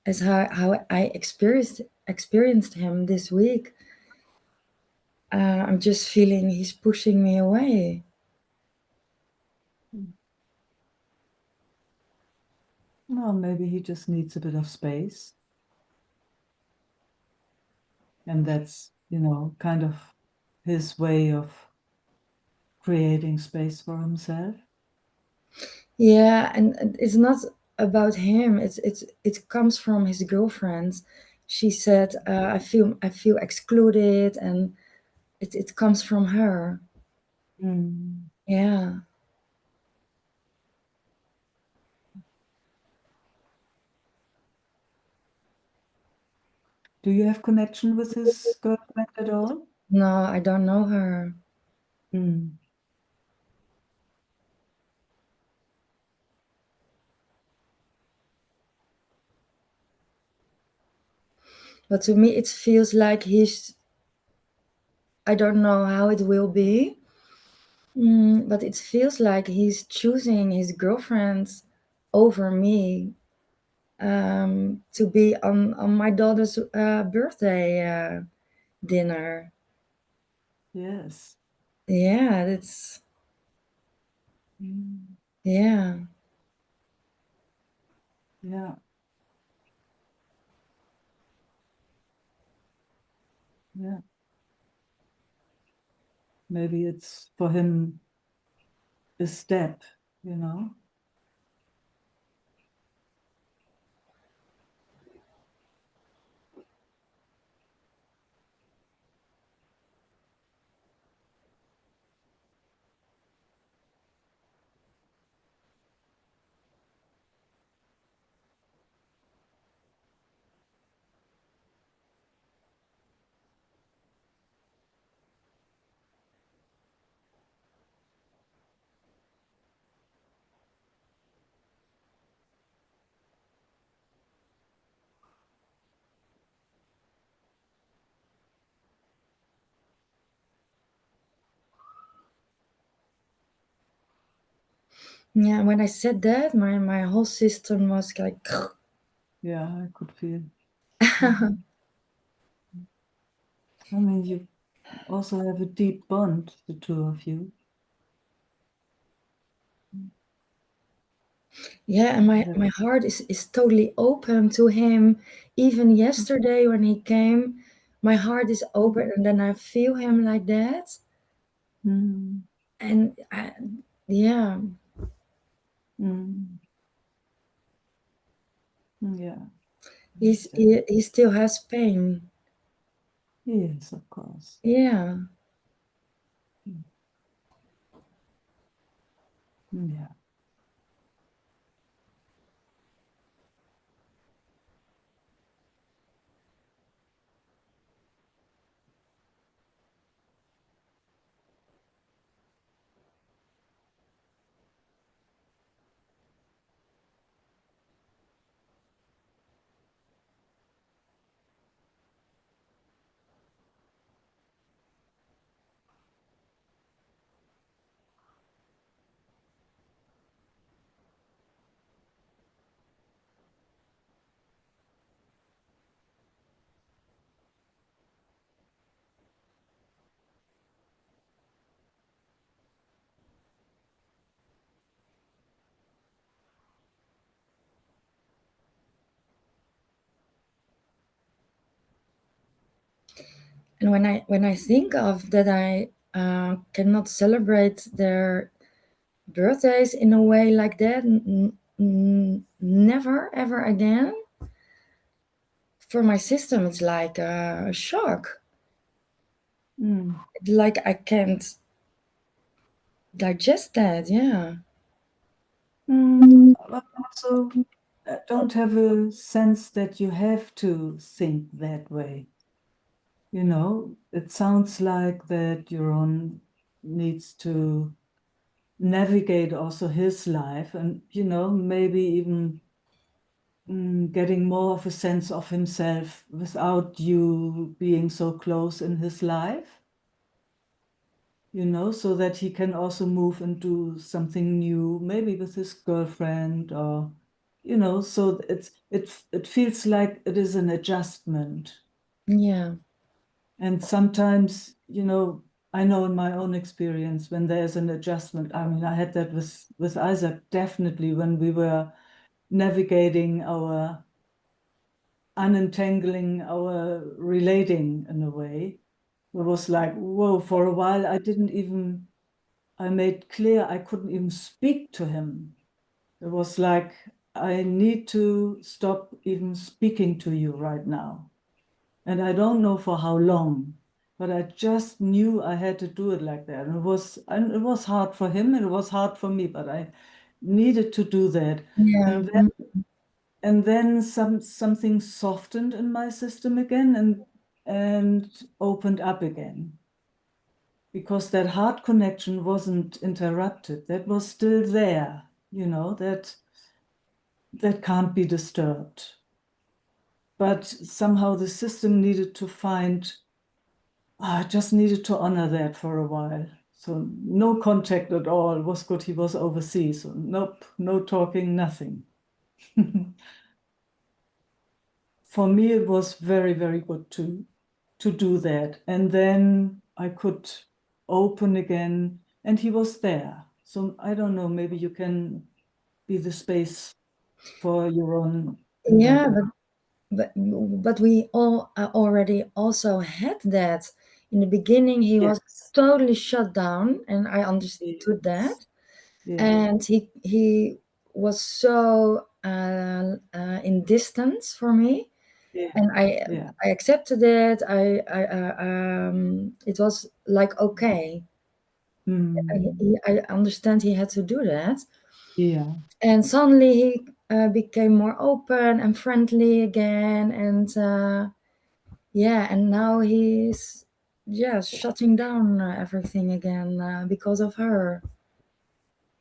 As how I experienced him this week. I'm just feeling he's pushing me away. well, maybe he just needs a bit of space. And that's, kind of his way of creating space for himself. Yeah, and it's not about him. It comes from his girlfriend. She said, "I feel excluded," and it comes from her. Mm. Yeah. Do you have connection with his girlfriend at all? No, I don't know her. Mm. But to me, it feels like he's. I don't know how it will be, but it feels like he's choosing his girlfriend over me to be on my daughter's birthday dinner. Yes. Yeah, that's Mm. yeah. Yeah. Yeah. Maybe it's for him a step, Yeah, when I said that, my whole system was like, Yeah, I could feel. Mhm. I mean, you also have a deep bond, the two of you. yeah, and Yeah. my heart is totally open to him. Even yesterday when he came, my heart is open, and then I feel him like that, Mm. and yeah, Mm. Yeah. he still has pain. Yes, of course. Yeah, Yeah. and when I think of that, I cannot celebrate their birthdays in a way like that. Never ever again. For my system, it's like a shock. Mm. Like I can't digest that. Yeah. But also, don't have a sense that you have to think that way. You know, it sounds like that Euron needs to navigate also his life and, you know, maybe even getting more of a sense of himself without you being so close in his life, you know, so that he can also move and do something new, maybe with his girlfriend or, you know, so it feels like it is an adjustment. Yeah. And sometimes, you know, I know in my own experience when there's an adjustment, I mean, I had that with Isaac definitely when we were navigating our untangling our relating in a way. It was like, whoa, for a while I made clear I couldn't even speak to him. It was like, I need to stop even speaking to you right now. And I don't know for how long, but I just knew I had to do it like that. And it was hard for him, and it was hard for me, but I needed to do that. Yeah. And then something softened in my system again and opened up again. Because that heart connection wasn't interrupted. That was still there, you know, that can't be disturbed. But somehow the system needed to find, I just needed to honor that for a while. So no contact at all. It was good he was overseas. So nope, no talking, nothing. For me, it was very, very good to do that. And then I could open again, and he was there. So I don't know, maybe you can be the space for your own in Yeah, that way. but we all already also had that. In the beginning, he was Yes, totally shut down, and I understood that. yes, yeah, And he was so in distance for me, yeah, and yeah. I accepted it. It was like okay. Mm, I understand he had to do that, yeah. and suddenly he became more open and friendly again, and yeah, and now he's shutting down everything again because of her.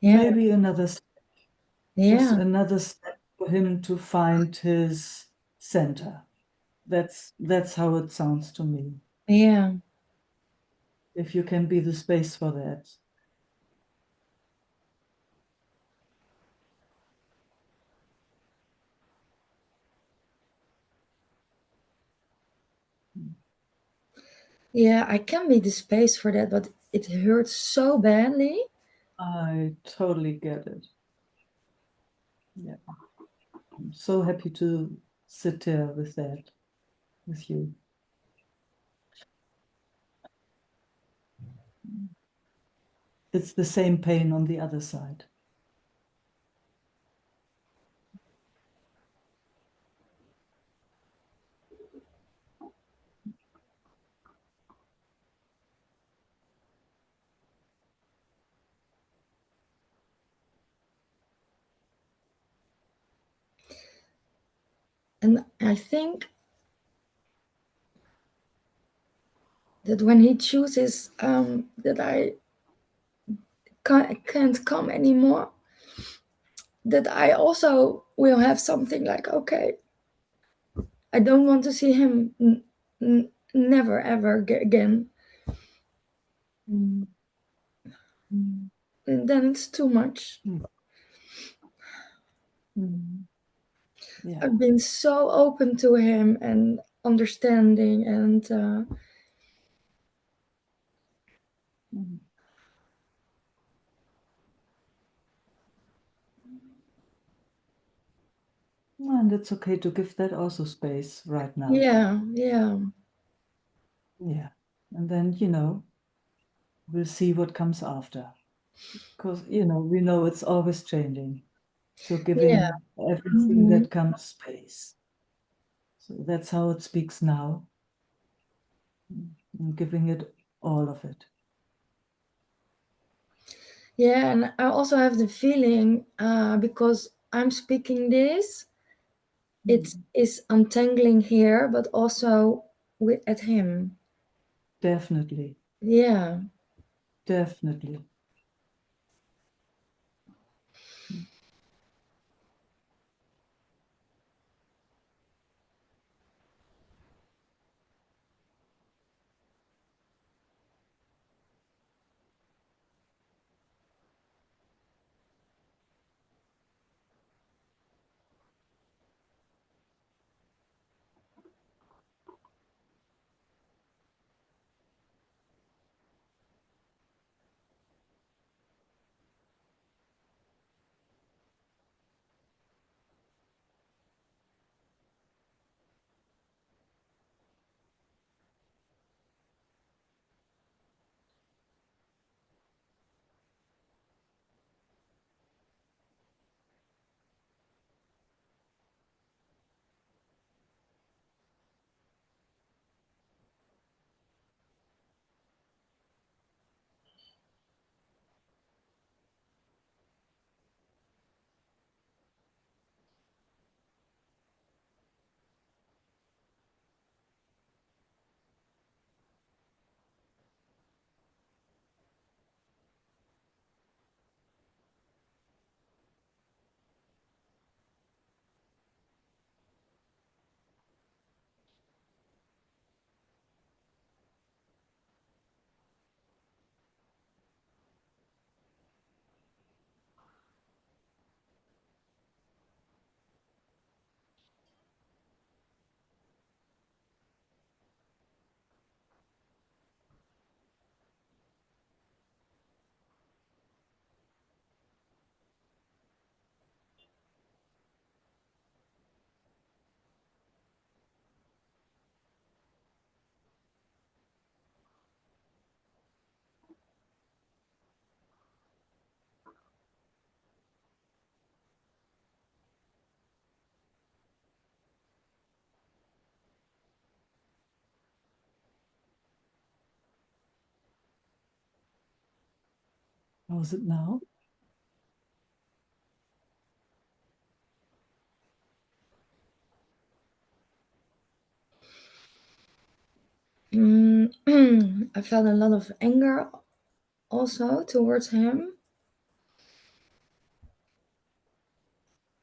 Yeah, Maybe just yeah, another step for him to find his center. That's how it sounds to me. yeah, If you can be the space for that. yeah. I can be the space for that, but it hurts so badly. I totally get it. Yeah. I'm so happy to sit here with that, with you. It's the same pain on the other side. And I think that when he chooses that I can't come anymore, that I also will have something like, okay, I don't want to see him never ever again. Mm. Mm. And then it's too much. Mm. Mm. Yeah. I've been so open to him and understanding, and Mm. And it's okay to give that also space right now. yeah, yeah, Yeah. And then, you know, we'll see what comes after. Because, you know, we know it's always changing. So yeah. giving everything Mhm. that comes space. So that's how it speaks now. And giving it all of it. Yeah, and I also have the feeling because I'm speaking this, it Mm. is untangling here, but also at him. Definitely. Yeah. Definitely. How's it now? I felt a lot of anger also towards him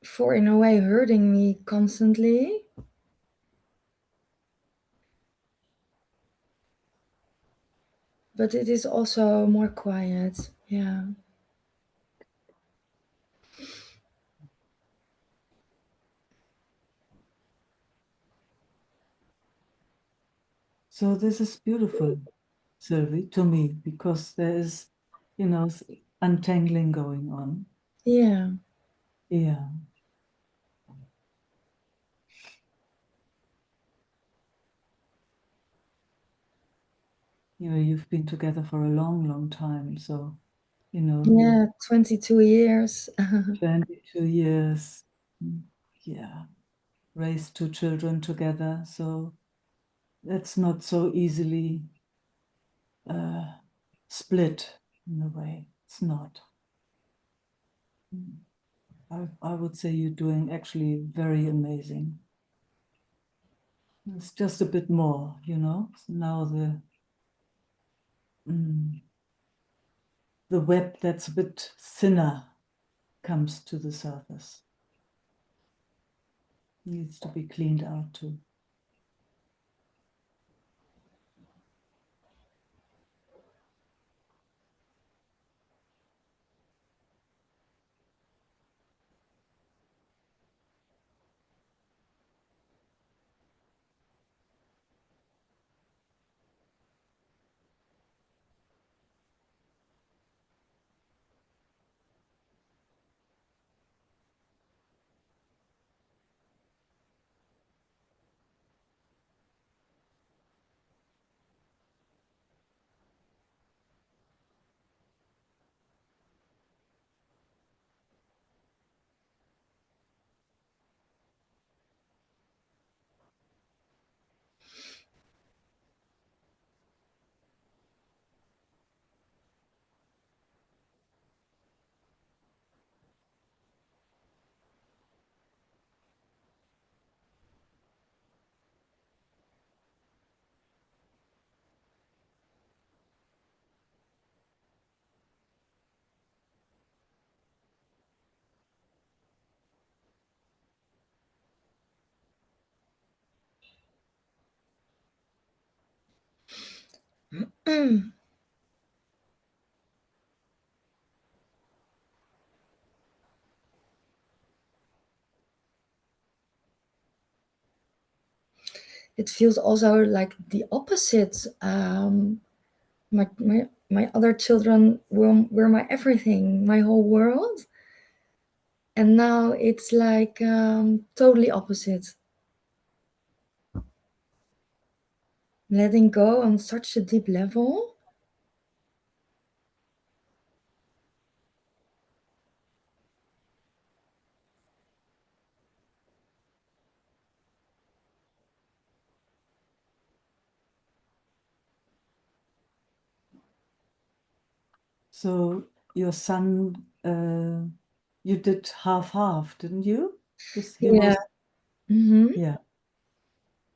for, in a way, hurting me constantly. But it is also more quiet. Yeah. So this is beautiful, Sylvie, to me, because there is, untangling going on. Yeah. Yeah. You've been together for a long, long time. So, Yeah, 22 years. 22 years. Yeah. Raised two children together. So that's not so easily split in a way. It's not. I would say you're doing actually very amazing. It's just a bit more, Now the web that's a bit thinner comes to the surface. Needs to be cleaned out too. It feels also like the opposite. My other children were my everything, my whole world. And now it's like totally opposite. Letting go on such a deep level. So your son, you did half, didn't you? He Yeah. was, Mm-hmm. yeah.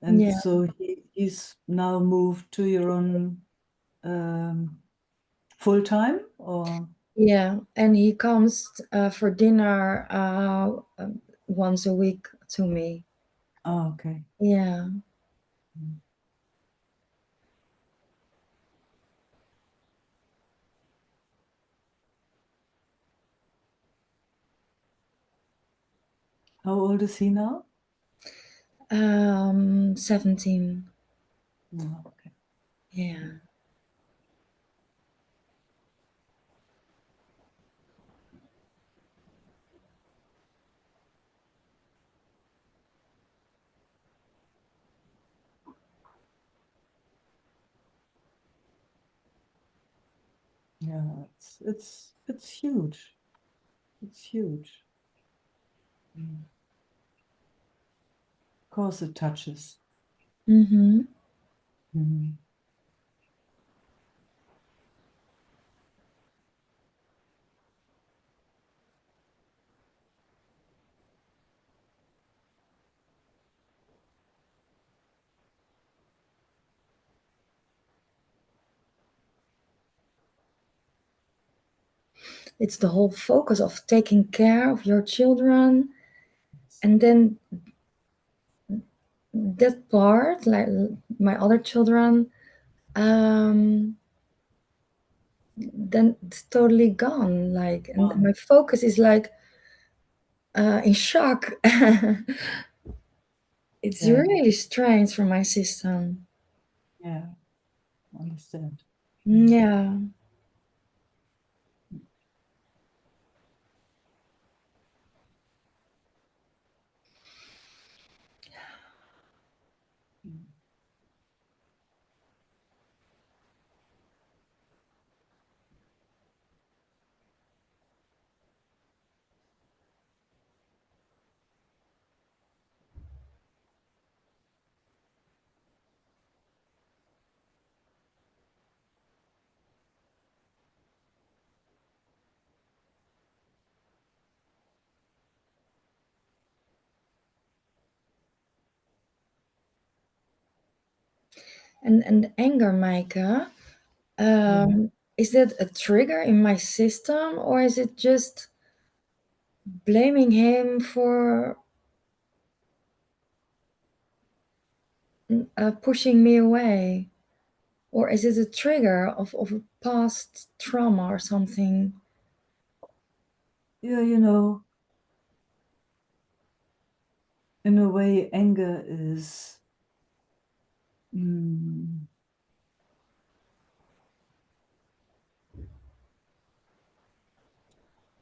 And Yeah. so he's now moved to your own full time, or? Yeah, and he comes for dinner once a week to me. Oh, okay. Yeah. How old is he now? 17. Oh, okay. Yeah. Yeah, it's huge. It's huge. Of course it touches. Mm-hmm. Mhm. It's the whole focus of taking care of your children, and then that part, like my other children, then it's totally gone. Like, and Wow. my focus is like in shock. It's Yeah, really strange for my system. yeah, understand. Yeah. Mm. And anger, Meike, is that a trigger in my system, or is it just blaming him for pushing me away? Or is it a trigger of a past trauma or something? Yeah, in a way, anger is mm,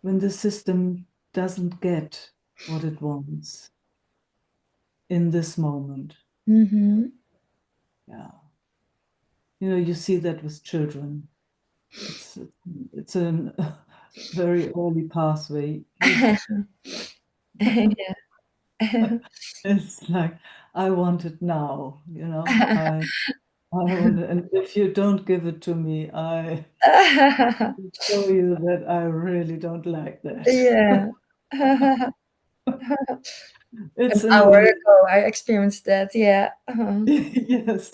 when the system doesn't get what it wants in this moment. Mm-hmm. Yeah. You see that with children. It's a very early pathway. Yeah. It's like, I want it now, I want it, and if you don't give it to me, I show you that I really don't like that. Yeah. An It's in a hour way, ago, I experienced that. Yeah. yes,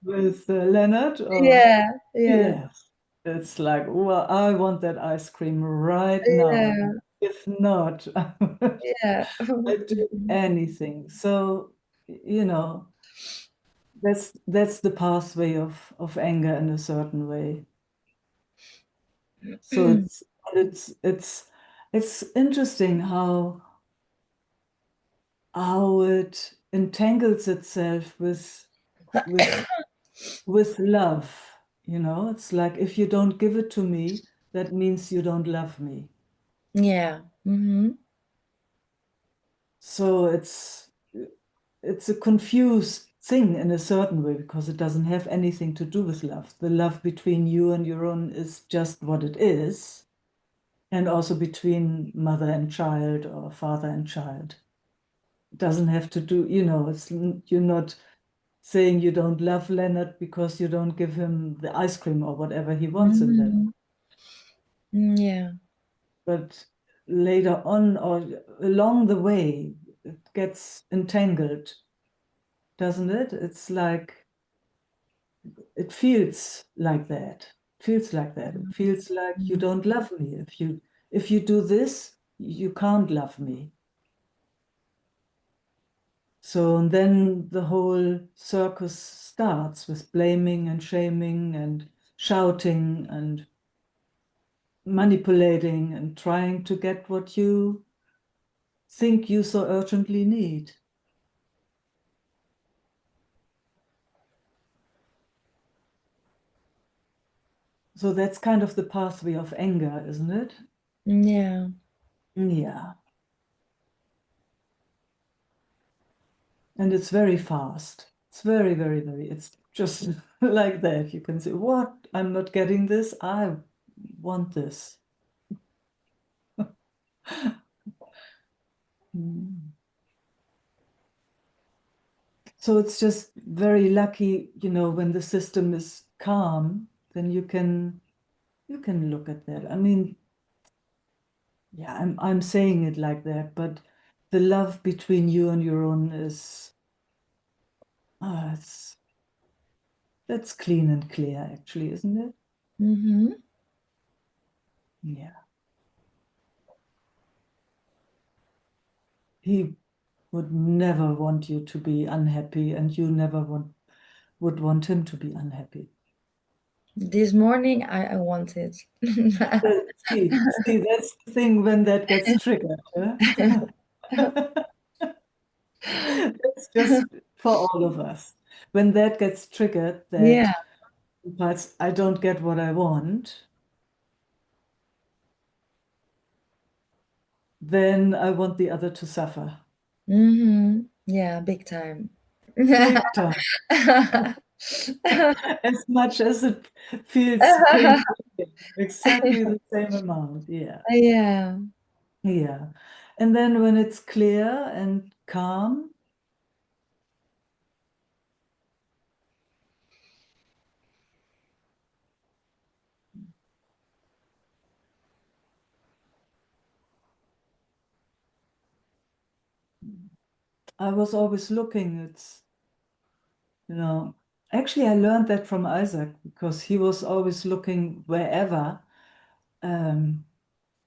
with Leonard, or Yeah. Yeah. yes, it's like, well, I want that ice cream right now. Yeah. If not, Yeah. I'd do anything. So, that's the pathway of anger in a certain way. So it's interesting how it entangles itself with with love. It's like, if you don't give it to me, that means you don't love me. Yeah. Mm-hmm. So it's a confused thing in a certain way, because it doesn't have anything to do with love. The love between you and your own is just what it is, and also between mother and child or father and child. It doesn't have to do, you're not saying you don't love Leonard because you don't give him the ice cream or whatever he wants in that. Yeah. But later on or along the way, it gets entangled, doesn't it? It's like, it feels like that. It feels like that. It feels like you don't love me. If you do this, you can't love me. So and then the whole circus starts with blaming and shaming and shouting and manipulating and trying to get what you think you so urgently need. So that's kind of the pathway of anger, isn't it? Yeah. Yeah. And it's very fast. It's very, very, very, it's just like that. You can say, what? I'm not getting this. I want this. Mm. So it's just very lucky, when the system is calm, then you can look at that. I mean, yeah, I'm saying it like that, but the love between you and your own is that's clean and clear, actually, isn't it? Mm-hmm. Yeah. He would never want you to be unhappy, and you never would want him to be unhappy. This morning I want it. See, that's the thing when that gets triggered. Huh? That's just for all of us. When that gets triggered, Yeah. that but I don't get what I want, then I want the other to suffer. Mm-hmm. Yeah, big time. Big time. As much as it feels painful, exactly the same amount. Yeah. Yeah. Yeah. And then when it's clear and calm, I was always looking. Actually, I learned that from Isaac, because he was always looking wherever,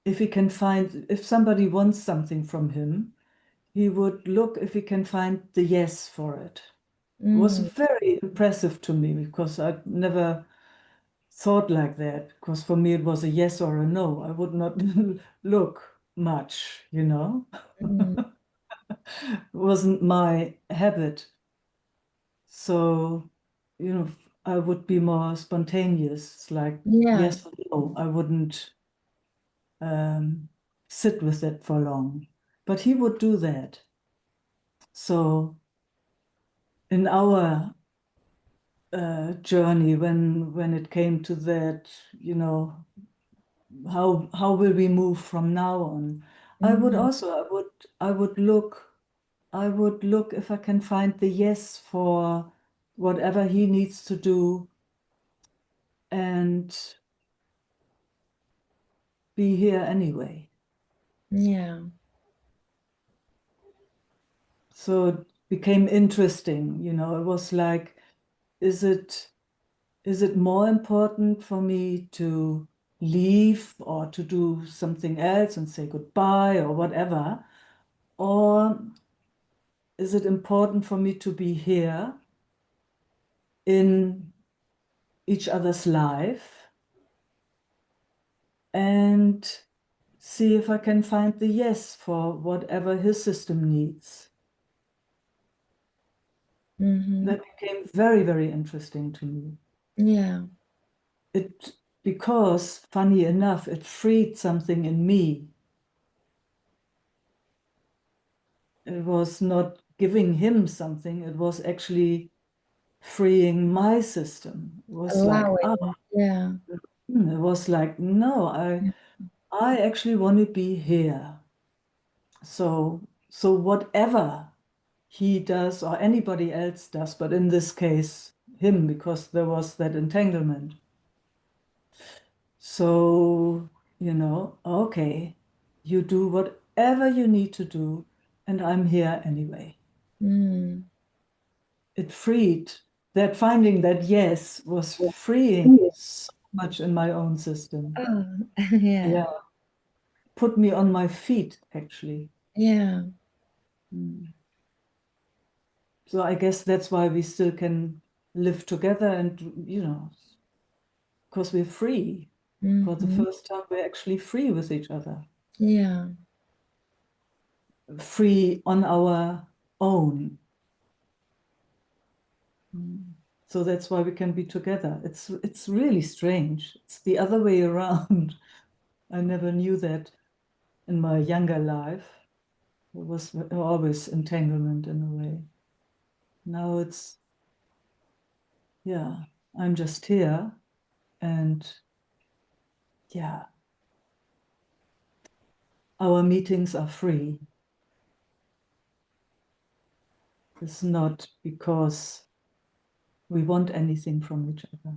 if somebody wants something from him, he would look if he can find the yes for it. It was Mm. very impressive to me, because I'd never thought like that, because for me it was a yes or a no. I would not look much. Mm. It wasn't my habit. So, I would be more spontaneous. It's like Yeah. yes or no. I wouldn't sit with it for long. But he would do that. So in our journey, when it came to that, how will we move from now on? I would Mhm. also I would look if I can find the yes for whatever he needs to do, and be here anyway. Yeah. So it became interesting. It was like, is it more important for me to leave or to do something else and say goodbye or whatever? Or is it important for me to be here in each other's life and see if I can find the yes for whatever his system needs. Mm-hmm. That became very, very interesting to me. Yeah. Because, funny enough, it freed something in me. It was not giving him something, it was actually freeing my system. It was like, Allowing. Yeah. it was like, no, I actually want to be here. So whatever he does or anybody else does, but in this case, him, because there was that entanglement. So, okay, you do whatever you need to do, and I'm here anyway. Mm. It freed that finding that yes was freeing so much in my own system. Oh, yeah. Yeah. Put me on my feet, actually. Yeah. Mm. So I guess that's why we still can live together and, because we're free. For the Mm-hmm. first time, we're actually free with each other. Yeah. Free on our own. So that's why we can be together. It's really strange. It's the other way around. I never knew that in my younger life. It was always entanglement in a way. Now it's, yeah, I'm just here and yeah, our meetings are free. It's not because we want anything from each other.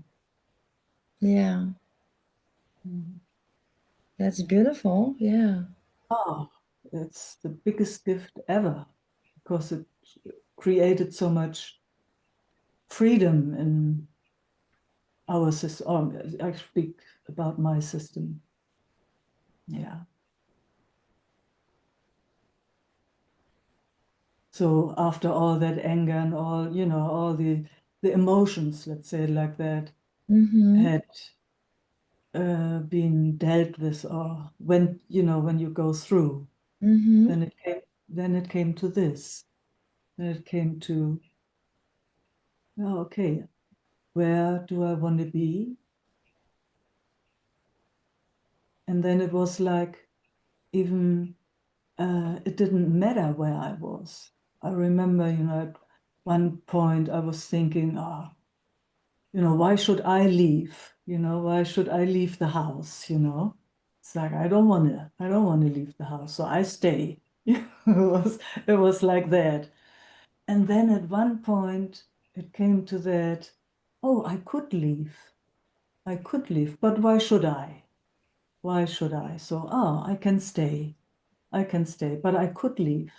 Yeah. Mm. That's beautiful. Yeah. Oh, it's the biggest gift ever because it created so much freedom in our system. I speak about my system. Yeah. So after all that anger and all, all the emotions, let's say it like that, Mm-hmm. had been dealt with, or when you go through, Mm-hmm. then it came to this. Then it came to, oh, okay, where do I want to be? And then it was like, even it didn't matter where I was. I remember, at one point I was thinking, why should I leave? Why should I leave the house? It's like, I don't want to leave the house, so I stay. It was like that. And then at one point it came to that, oh, I could leave. But why should I? Why should I? So, I can stay. But I could leave.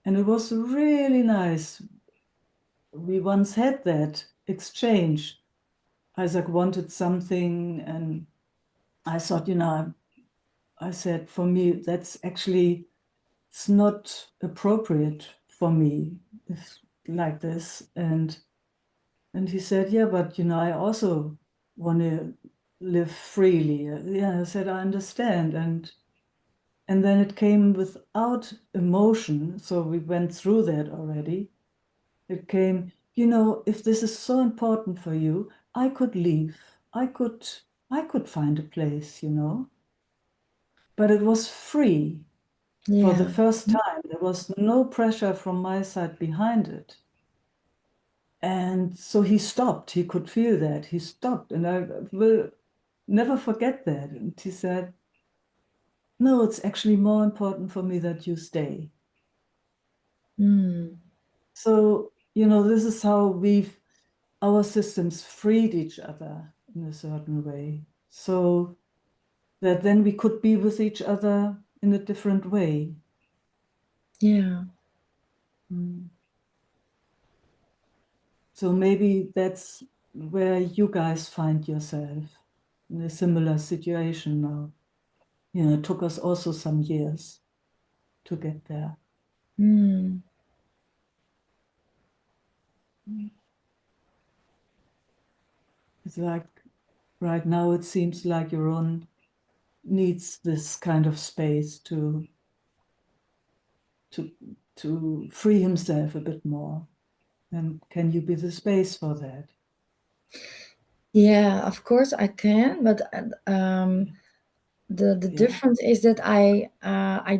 And it was really nice. We once had that exchange. Isaac wanted something, and I thought, I said, for me, that's actually, it's not appropriate for me if, like this. And he said, yeah, but, I also want to live freely. Yeah, I said, I understand. And then it came without emotion. So we went through that already. It came, if this is so important for you, I could leave. I could find a place, But it was free for the Yeah. first time. There was no pressure from my side behind it. And so he stopped. He could feel that. He stopped. And I will never forget that. And he said, no, it's actually more important for me that you stay. Mm. So, this is how our systems freed each other in a certain way. So that then we could be with each other in a different way. Yeah. Mm. So maybe that's where you guys find yourself in a similar situation now. It took us also some years to get there. Mm. It's like right now it seems like Jeroen needs this kind of space to free himself a bit more. And can you be the space for that? Yeah, of course I can, but the Yeah. difference is that I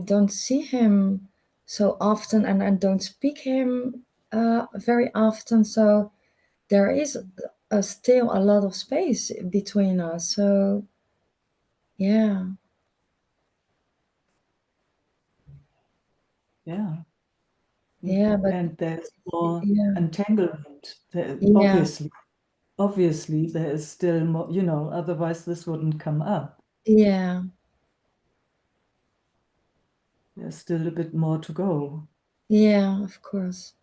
don't see him so often, and I don't speak him very often. So there is still a lot of space between us. So yeah, Yeah. yeah, but And there's more yeah, entanglement. yeah, Obviously, there is still more, you know, otherwise this wouldn't come up. yeah, There's still a bit more to go. yeah, of course.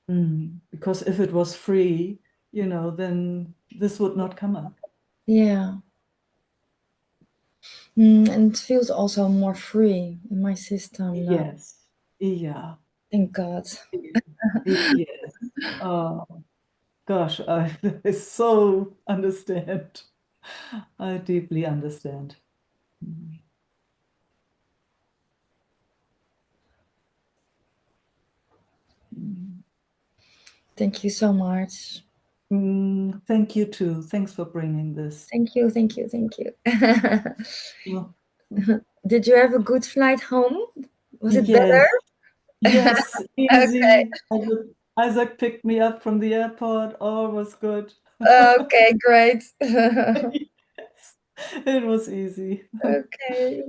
Because if it was free, you know, then this would not come up. Yeah. And it feels also more free in my system now. Yes. Yeah. Thank God. Yes. Oh, gosh, I so understand. I deeply understand. Mm. Thank you so much. Thank you too. Thanks for bringing this. Thank you, thank you, thank you. Well, Did you have a good flight home? Was it better? yes, yes, Okay, easy. Isaac picked me up from the airport. All was good. okay, great. Yes, it was easy. Okay.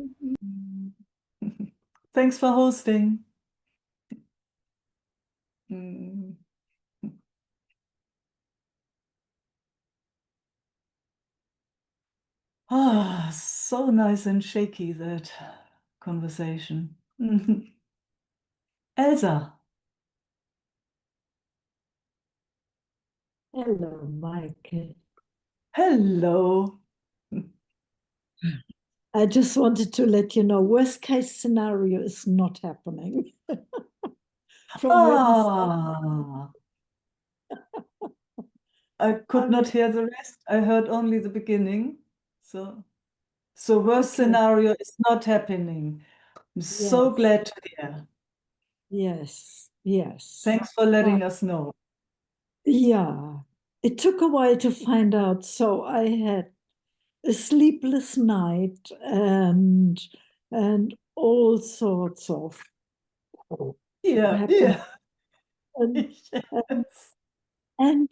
Thanks for hosting. Mm. Ah, so nice and shaky, that conversation. Elsa. Hello, Mike. Hello. I just wanted to let you know, worst case scenario is not happening. From what you said. Ah, I could not hear the rest. I heard only the beginning. So worst Okay. scenario is not happening. I'm so Yes. glad to hear. Yes, yes. Thanks for letting us know. Yeah, it took a while to find out. So I had a sleepless night and all sorts of Yeah, happened. yeah. And, Yes. and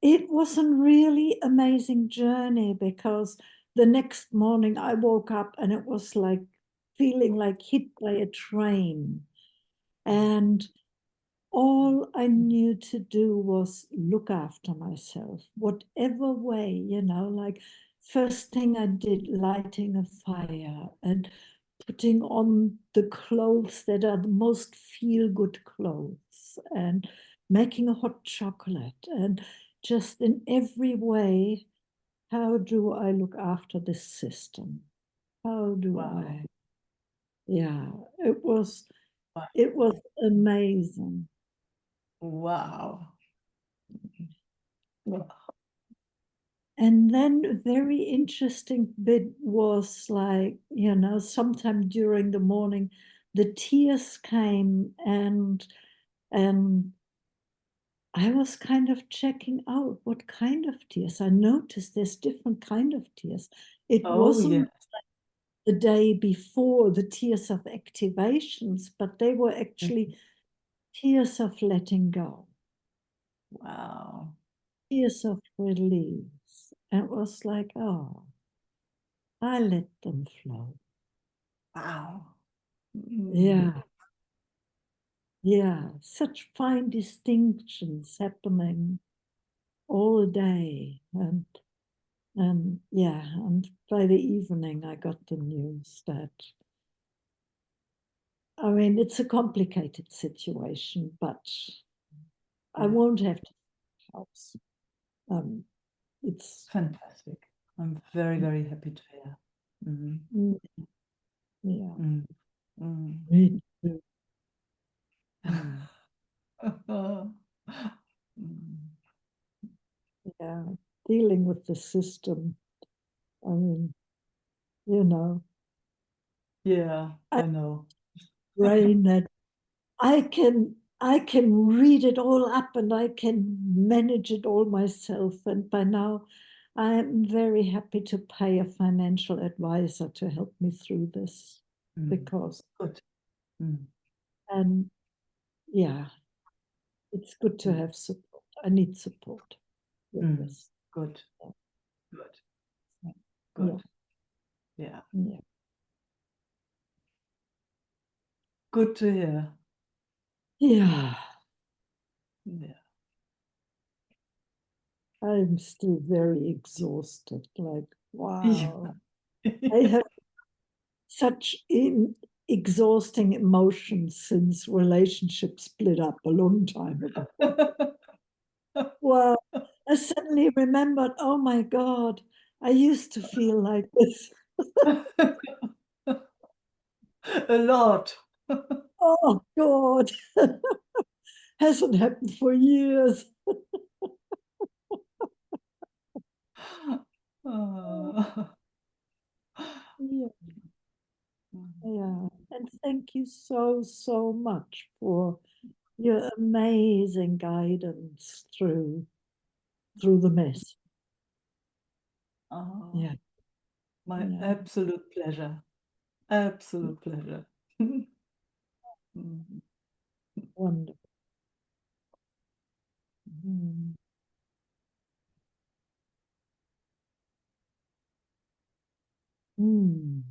it was a really amazing journey because the next morning I woke up and it was like feeling like hit by a train. And all I knew to do was look after myself, whatever way, you know, like first thing I did, lighting a fire and putting on the clothes that are the most feel-good clothes and making a hot chocolate and just in every way, how do I look after this system? How do Wow. yeah, it was Wow. amazing. Wow. Wow. And then a very interesting bit was like, you know, sometime during the morning, the tears came and I was kind of checking out what kind of tears. I noticed there's different kind of tears. It Oh, yeah. wasn't the day before the tears of activations, but they were actually tears of letting go, Wow. tears of release. And it was like, oh, I let them flow. Wow. Yeah, yeah, such fine distinctions happening all day. And yeah, and by the evening I got the news that, I mean, it's a complicated situation, but I Yeah. won't have to help. It's Fantastic. I'm very, very happy to hear. mm, yeah, Mm. Mm. me too. Mm, Mm. yeah. dealing with the system. I mean, you know, Yeah, I- I know. brain that I can read it all up and I can manage it all myself. And by now, I am very happy to pay a financial advisor to help me through this Mm, because, good. Mm, and yeah, it's good to Mm. have support. I need support with mm, this. good. Yeah. Good. Yeah. Good. Yeah. Yeah. Good to hear. Yeah. Yeah. I'm still very exhausted. Like, Yeah. wow. I have such exhausting emotions since relationships split up a long time ago. Well, I suddenly remembered, oh my God, I used to feel like this. A lot. Oh God, hasn't happened for years. Ah. Yeah, yeah. And thank you so, so much for your amazing guidance through the mess. Oh, Yeah, my yeah. absolute pleasure. Absolute pleasure. Mm. Wonderful. Mm. Mm.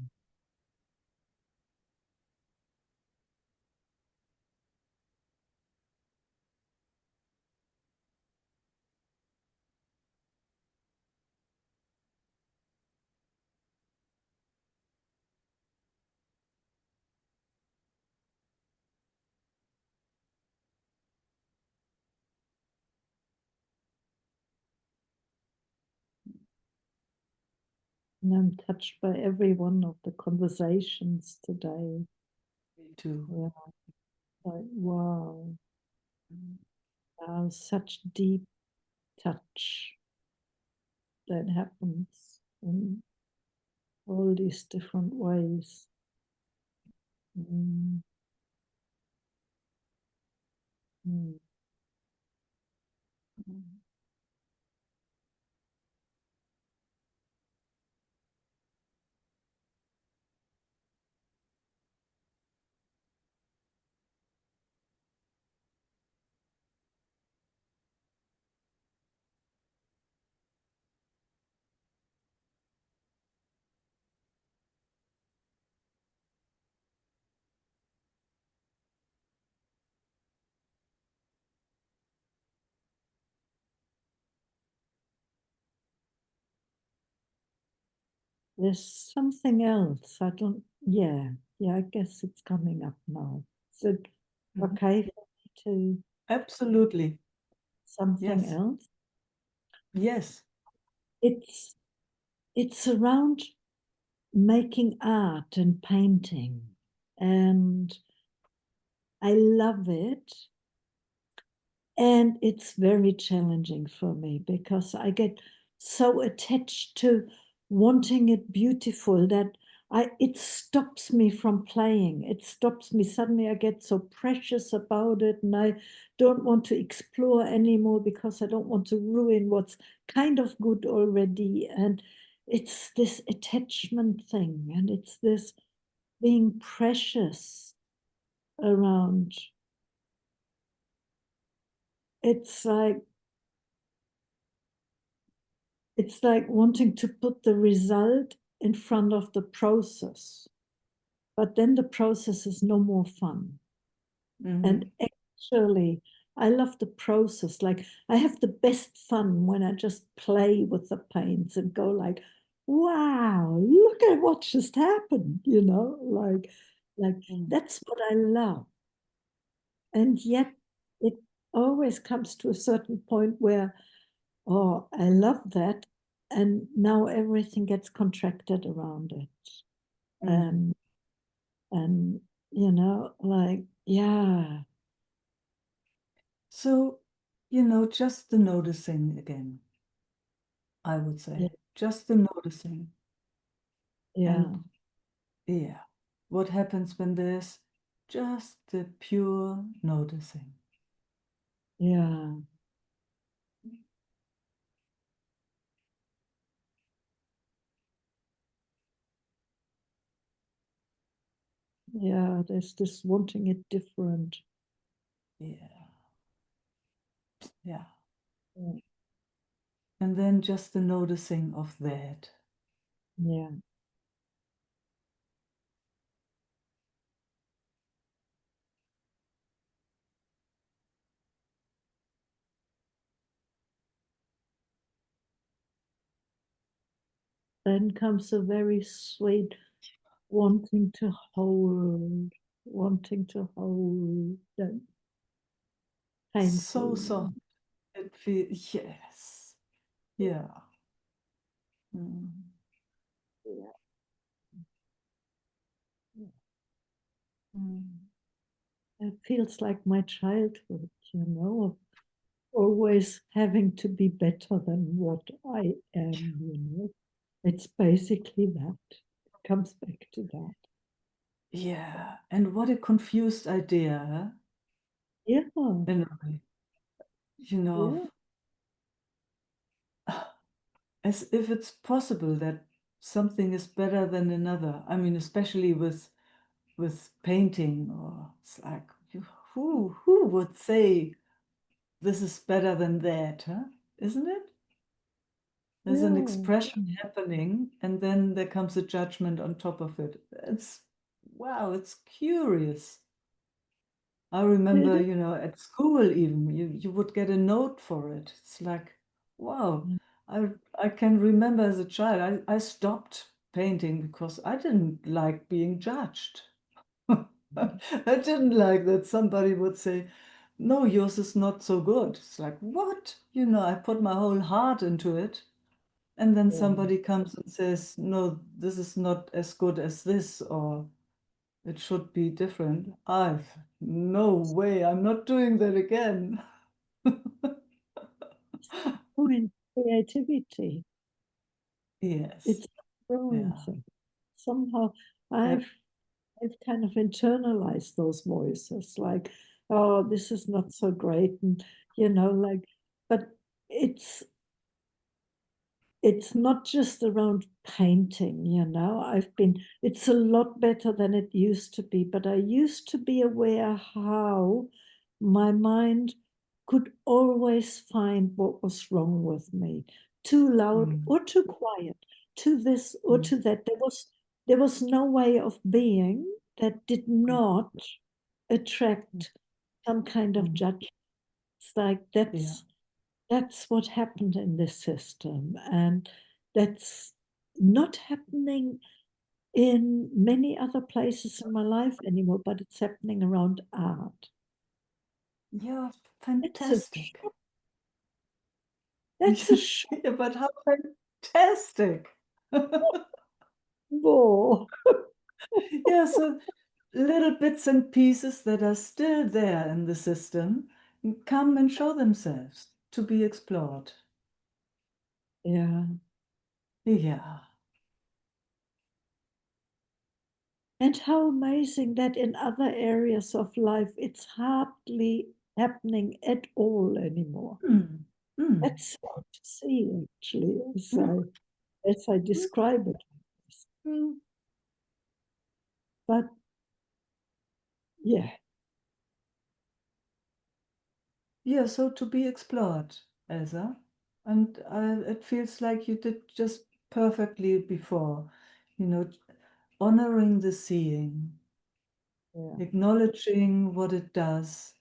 And I'm touched by every one of the conversations today. Me too. Yeah, like wow, Mm. such deep touch that happens in all these different ways. Mm. Mm. Mm. There's something else. I don't, yeah, I guess it's coming up now. Is it Mhm. okay for me to Absolutely. something Yes. else? Yes. It's around making art and painting. And I love it. And it's very challenging for me because I get so attached to wanting it beautiful that it stops me from playing. It stops me. Suddenly I get so precious about it and I don't want to explore anymore because I don't want to ruin what's kind of good already. And it's this attachment thing and it's this being precious around. It's like wanting to put the result in front of the process, but then the process is no more fun. Mhm. And actually, I love the process. Like I have the best fun when I just play with the paints and go like, wow, look at what just happened, like Mm. that's what I love. And yet it always comes to a certain point where, oh, I love that. And now everything gets contracted around it. Mm. And like, yeah. So, just the noticing again. I would Yeah. say. Just the noticing. Yeah. And yeah, what happens when there's just the pure noticing? Yeah. Yeah, there's this wanting it different. Yeah. Yeah. Yeah. And then just the noticing of that. Yeah. Then comes a very sweet wanting to hold that So painful. soft. It feels, yes. Yeah. Mm. Yeah. Mm. It feels like my childhood, of always having to be better than what I am. It's basically that. It comes back to that. Yeah. And what a confused idea, huh? Yeah. In a way. You know, as if it's possible that something is better than another. I mean, especially with painting, or it's like, who would say this is better than that, huh? Isn't it? There's an Yeah. expression happening, and then there comes a judgment on top of it. It's wow, it's curious. I remember, at school even, you would get a note for it. It's like, wow, I can remember as a child, I stopped painting because I didn't like being judged. I didn't like that somebody would say, no, yours is not so good. It's like, what? I put my whole heart into it. And then Yeah. somebody comes and says, no, this is not as good as this, or it should be different. No way, I'm not doing that again. Growing creativity. Yes, It's a growing yeah. thing. Somehow Yep. I've kind of internalized those voices, like, oh, this is not so great, and but it's it's not just around painting, it's a lot better than it used to be, but I used to be aware how my mind could always find what was wrong with me, too loud Mm, or too quiet, to this or mm, to that. There was no way of being that did mm, not attract some kind of mm. judgment. It's like Yeah. that's what happened in this system, and that's not happening in many other places in my life anymore, but it's happening around art. Yeah, That's a fantastic. shock. That's a shock. Yeah, but how fantastic. Whoa. Yeah, so little bits and pieces that are still there in the system come and show themselves to be explored. Yeah. Yeah. And how amazing that in other areas of life it's hardly happening at all anymore. Mm, mm, That's hard to see, actually, as mm, I describe it. mm. But yeah, Yeah, so to be explored, Elsa. And it feels like you did just perfectly before, you know, honoring the seeing, yeah, acknowledging what it does,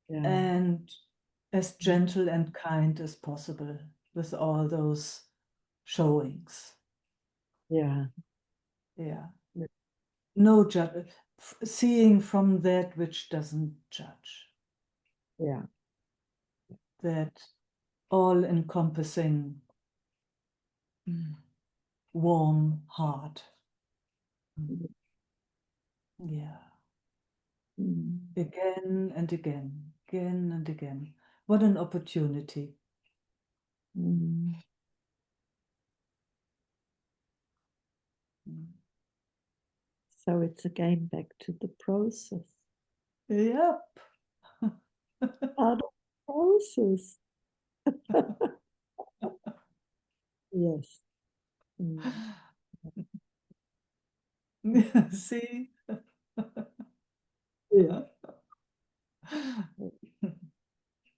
yeah, and as gentle and kind as possible with all those showings. yeah, Yeah. yeah, No judge, seeing from that which doesn't judge, yeah, that all encompassing, warm heart. Yeah. mm, Again and again, again and again. What an opportunity. mm. So it's again back to the process. Yep. Art of process. Yes. Mm. See? Yeah.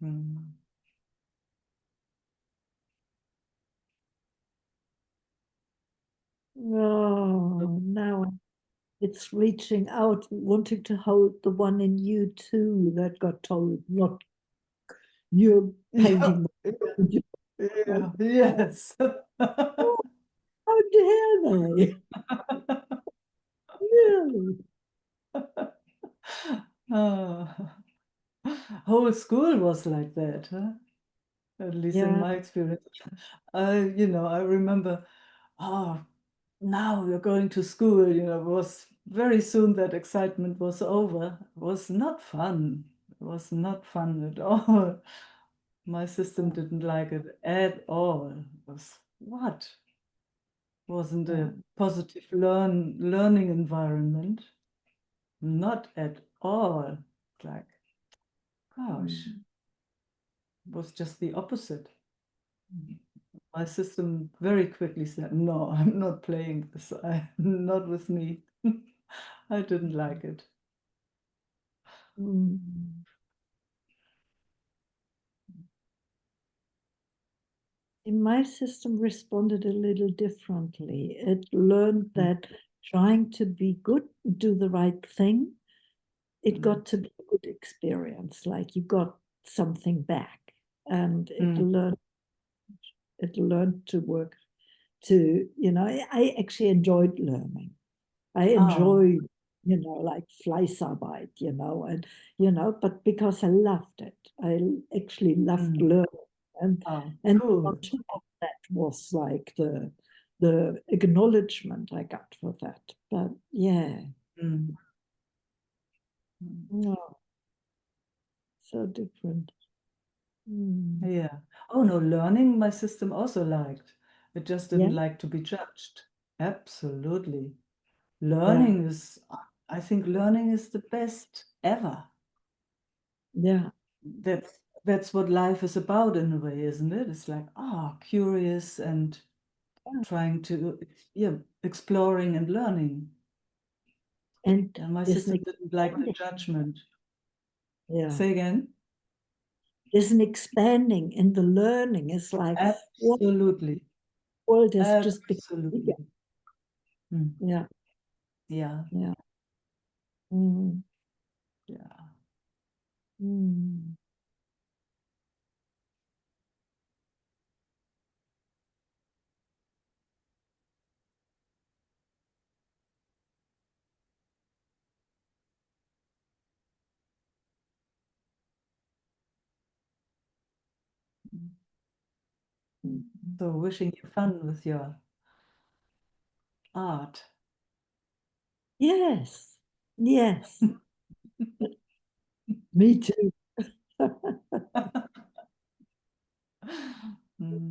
Mm. Oh, now it's reaching out, wanting to hold the one in you too that got told not you're painting. Yeah, yes. How dare they? Really? Whole school was like that, huh? At least in Yeah. my experience. I remember, oh, now we're going to school, it was very soon that excitement was over. It was not fun. It was not fun at all. My system didn't like it at all. It was what? Wasn't Yeah. a positive learning environment. Not at all. Like, gosh, Mm. it was just the opposite. My system very quickly said, no, I'm not playing this. Not with me. I didn't like it. Mm. In my system responded a little differently. It learned that trying to be good, do the right thing, it got to be a good experience, like you got something back. And it learned to work to, I actually enjoyed learning. I enjoyed, like Fleißarbeit, but because I loved it, I actually loved learning. And Oh, and cool. on top of that was like the acknowledgement I got for that. But yeah, Mm. no, so different. Mm. Yeah. Oh no, learning my system also liked. It just Yeah, didn't like to be judged. Absolutely. yeah, I think learning is the best ever. yeah, That's what life is about in a way, isn't it? It's like, curious and yeah. trying to, yeah, exploring and learning. And And my there's an system didn't like the expanding, judgment. yeah, Say again? there's an expanding in the learning. It's like, what Absolutely. world has just become bigger. Absolutely. Mm. Yeah, Yeah. yeah. Mm. Yeah. Mm. Mm. So wishing you fun with your art. Yes, yes, me too. Mm.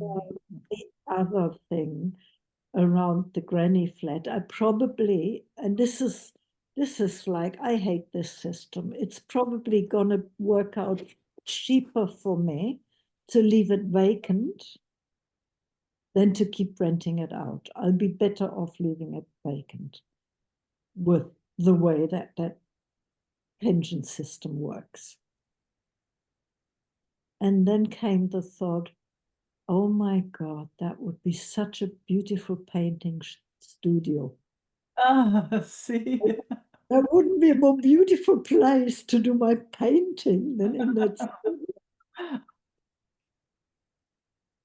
The other thing around the granny flat, I probably, and this is like, I hate this system. It's probably gonna work out cheaper for me to leave it vacant than to keep renting it out. I'll be better off leaving it vacant with the way that pension system works. And then came the thought, oh my God, that would be such a beautiful painting studio. See? There wouldn't be a more beautiful place to do my painting than in that studio.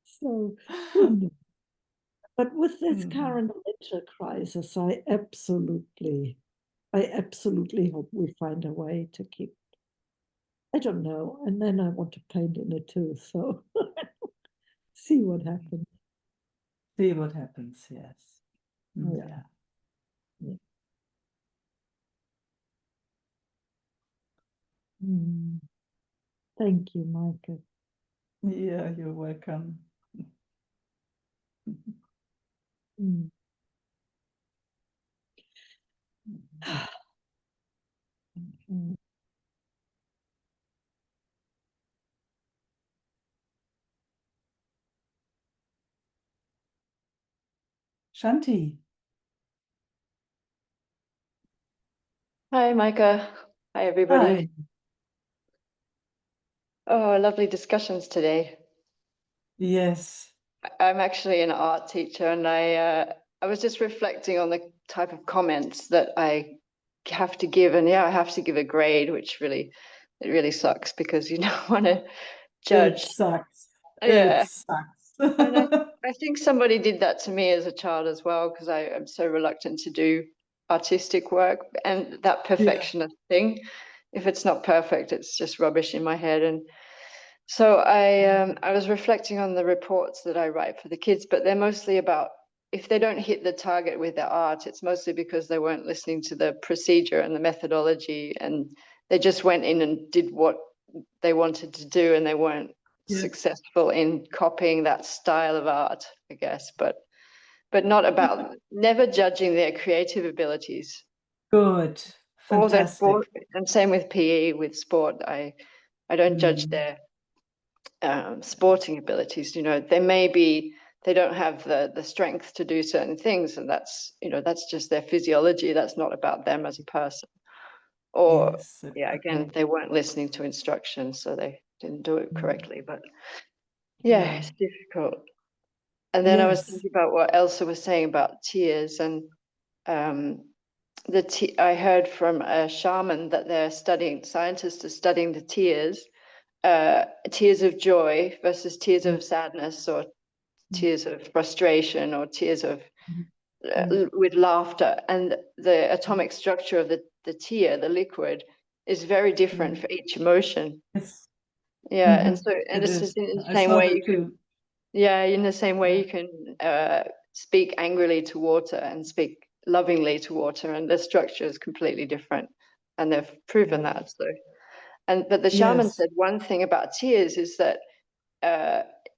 So, who knows? But with this current winter crisis, I absolutely hope we find a way to keep. I don't know. And then I want to paint in it too. So see what happens. See what happens, yes. Yeah. Yeah. Yeah. Mm. Thank you, Meike. Yeah, you're welcome. Mm. Mm. Shanti. Hi, Micah. Hi, everybody. Hi. Oh, lovely discussions today. Yes. I'm actually an art teacher, and I was just reflecting on the type of comments that I have to give, and I have to give a grade, which really sucks because you don't want to It judge. sucks. It Yeah, sucks. and I think somebody did that to me as a child as well, because I'm so reluctant to do artistic work, and that perfectionist thing. If it's not perfect, it's just rubbish in my head. And so I was reflecting on the reports that I write for the kids, but they're mostly about if they don't hit the target with their art, it's mostly because they weren't listening to the procedure and the methodology, and they just went in and did what they wanted to do, and they weren't successful in copying that style of art, I guess. But not about never judging their creative abilities. Good. Or their Fantastic. sport, and same with PE, with sport. I don't judge their sporting abilities. They don't have the strength to do certain things, and that's just their physiology. That's not about them as a person. Or Yes, again, they weren't listening to instructions, so they didn't do it correctly. But Yeah. it's difficult. And then I was Yes. thinking about what Elsa was saying about tears, and I heard from a shaman that scientists are studying the tears. Tears of joy versus tears of sadness, or tears of frustration, or tears of with laughter, and the atomic structure of the tear, the liquid, is very different for each emotion. Yes. And so It it's is. just in the I same saw way that you can too. in the same way you can speak angrily to water and speak lovingly to water, and the structure is completely different, and they've proven that. So but the shaman Yes. said one thing about tears is that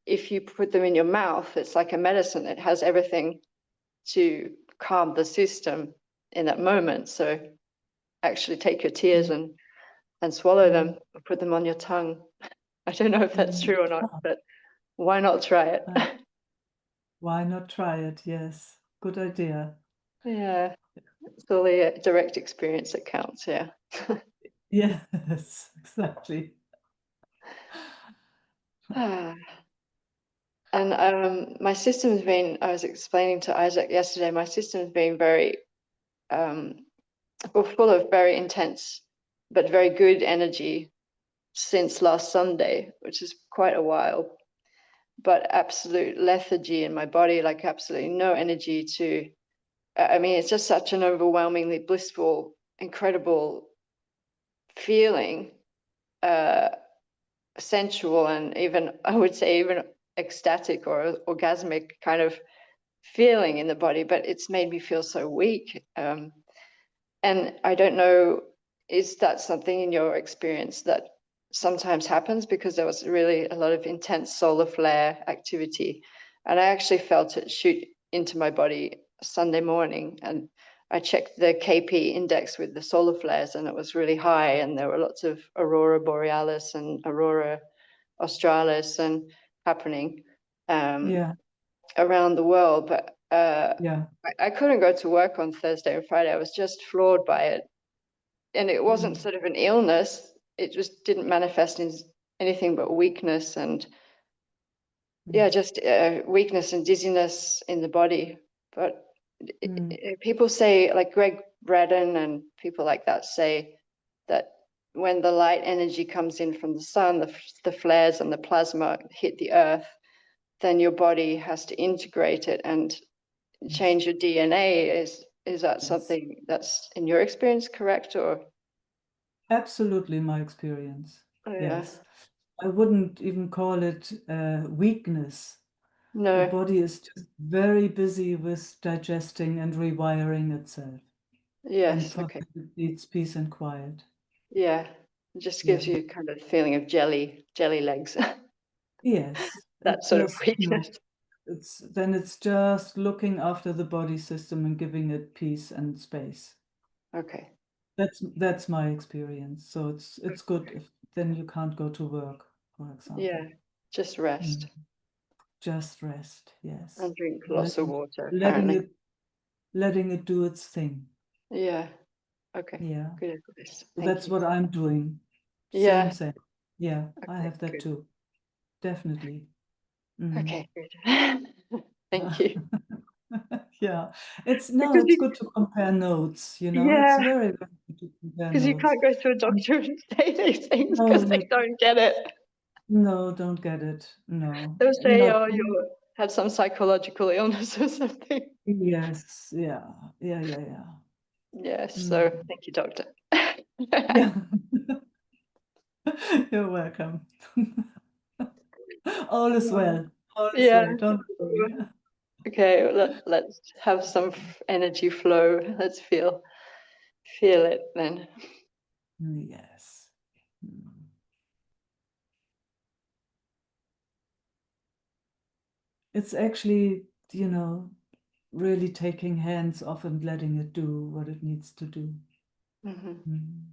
if you put them in your mouth, it's like a medicine. It has everything to calm the system in that moment. So actually take your tears and swallow them, or put them on your tongue. I don't know if that's true or not, but why not try it? Why not try it? Yes. Good idea. Yeah, it's all the direct experience that counts. Yeah. Yes, exactly. And my system's been, I was explaining to Isaac yesterday, my system's been very full of very intense but very good energy since last Sunday, which is quite a while, but absolute lethargy in my body, like absolutely no energy to, I mean, it's just such an overwhelmingly blissful, incredible feeling, sensual, and even, I would say, even ecstatic or orgasmic kind of feeling in the body, but it's made me feel so weak. And I don't know, is that something in your experience that sometimes happens? Because there was really a lot of intense solar flare activity, and I actually felt it shoot into my body Sunday morning, and I checked the KP index with the solar flares, and it was really high, and there were lots of aurora borealis and aurora australis and happening around the world. But I couldn't go to work on Thursday and Friday. I was just floored by it. And it wasn't sort of an illness. It just didn't manifest in anything but weakness and just weakness and dizziness in the body. But people say, like Greg Braden and people like that say that when the light energy comes in from the sun, the flares and the plasma hit the earth, then your body has to integrate it and change your DNA. Is that something that's in your experience correct, or? Absolutely my experience. Yeah. Yes. I wouldn't even call it weakness. No. The body is just very busy with digesting and rewiring itself. Yes. And for Okay. that it needs peace and quiet. Yeah. It just gives you kind of feeling of jelly legs. Yes. That sort of weakness. It's just looking after the body system and giving it peace and space. Okay. That's my experience. So it's good if then you can't go to work, for example. Yeah, just rest Just rest, yes. and drink lots of water, apparently. Letting it do its thing. Yeah. Okay. Yeah. Good advice. So Thank that's you. what I'm doing. Yeah. Same. Yeah, I Okay, have that good. too. Definitely. Mhm. Okay, good. Thank you. Yeah, it's Because good to compare notes, you know, it's yeah, very good to compare because you notes. can't go to a doctor and say these things No, because they don't get it. no, don't get it. No, They'll say, not. oh, you had some psychological illness or something. Yes, yeah. Yes, Mm. so thank you, doctor. Yeah. You're welcome. All is well. All is Yeah. well. Don't worry. Okay, let's have some energy flow. Let's feel it then. Yes. Mm. It's actually, you know, really taking hands off and letting it do what it needs to do. Mhm. Mm.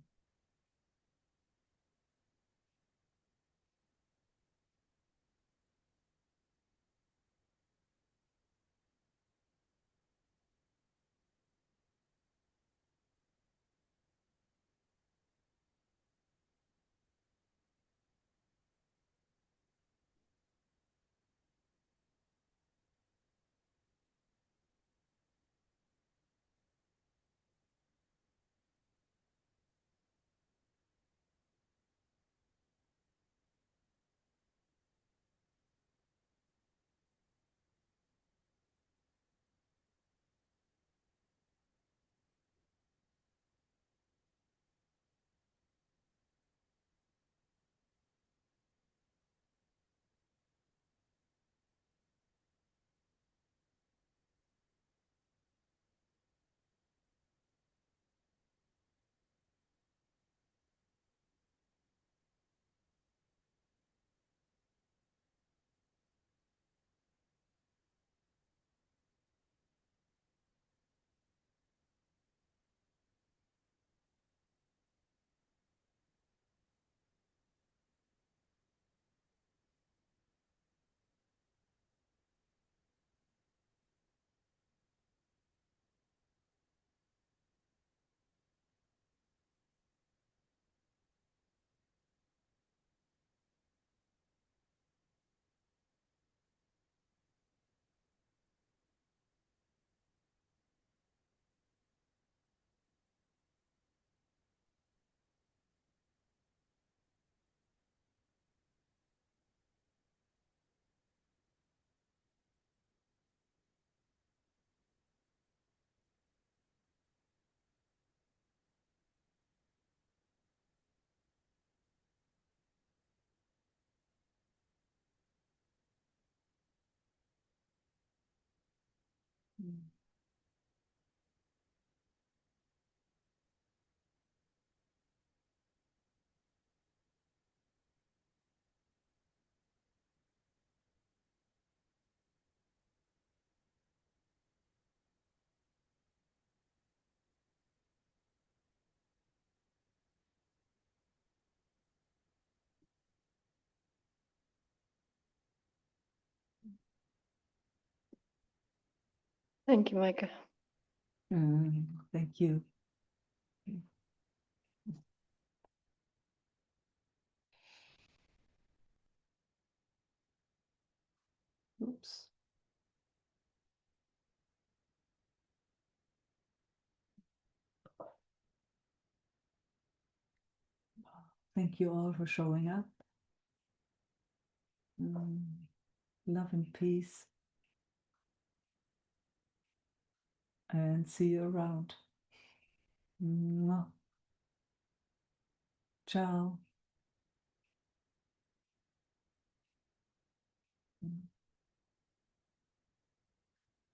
Mm. Thank you, Micah. Thank you. Oops. Thank you all for showing up. Love and peace. And see you around. Mwah. Ciao.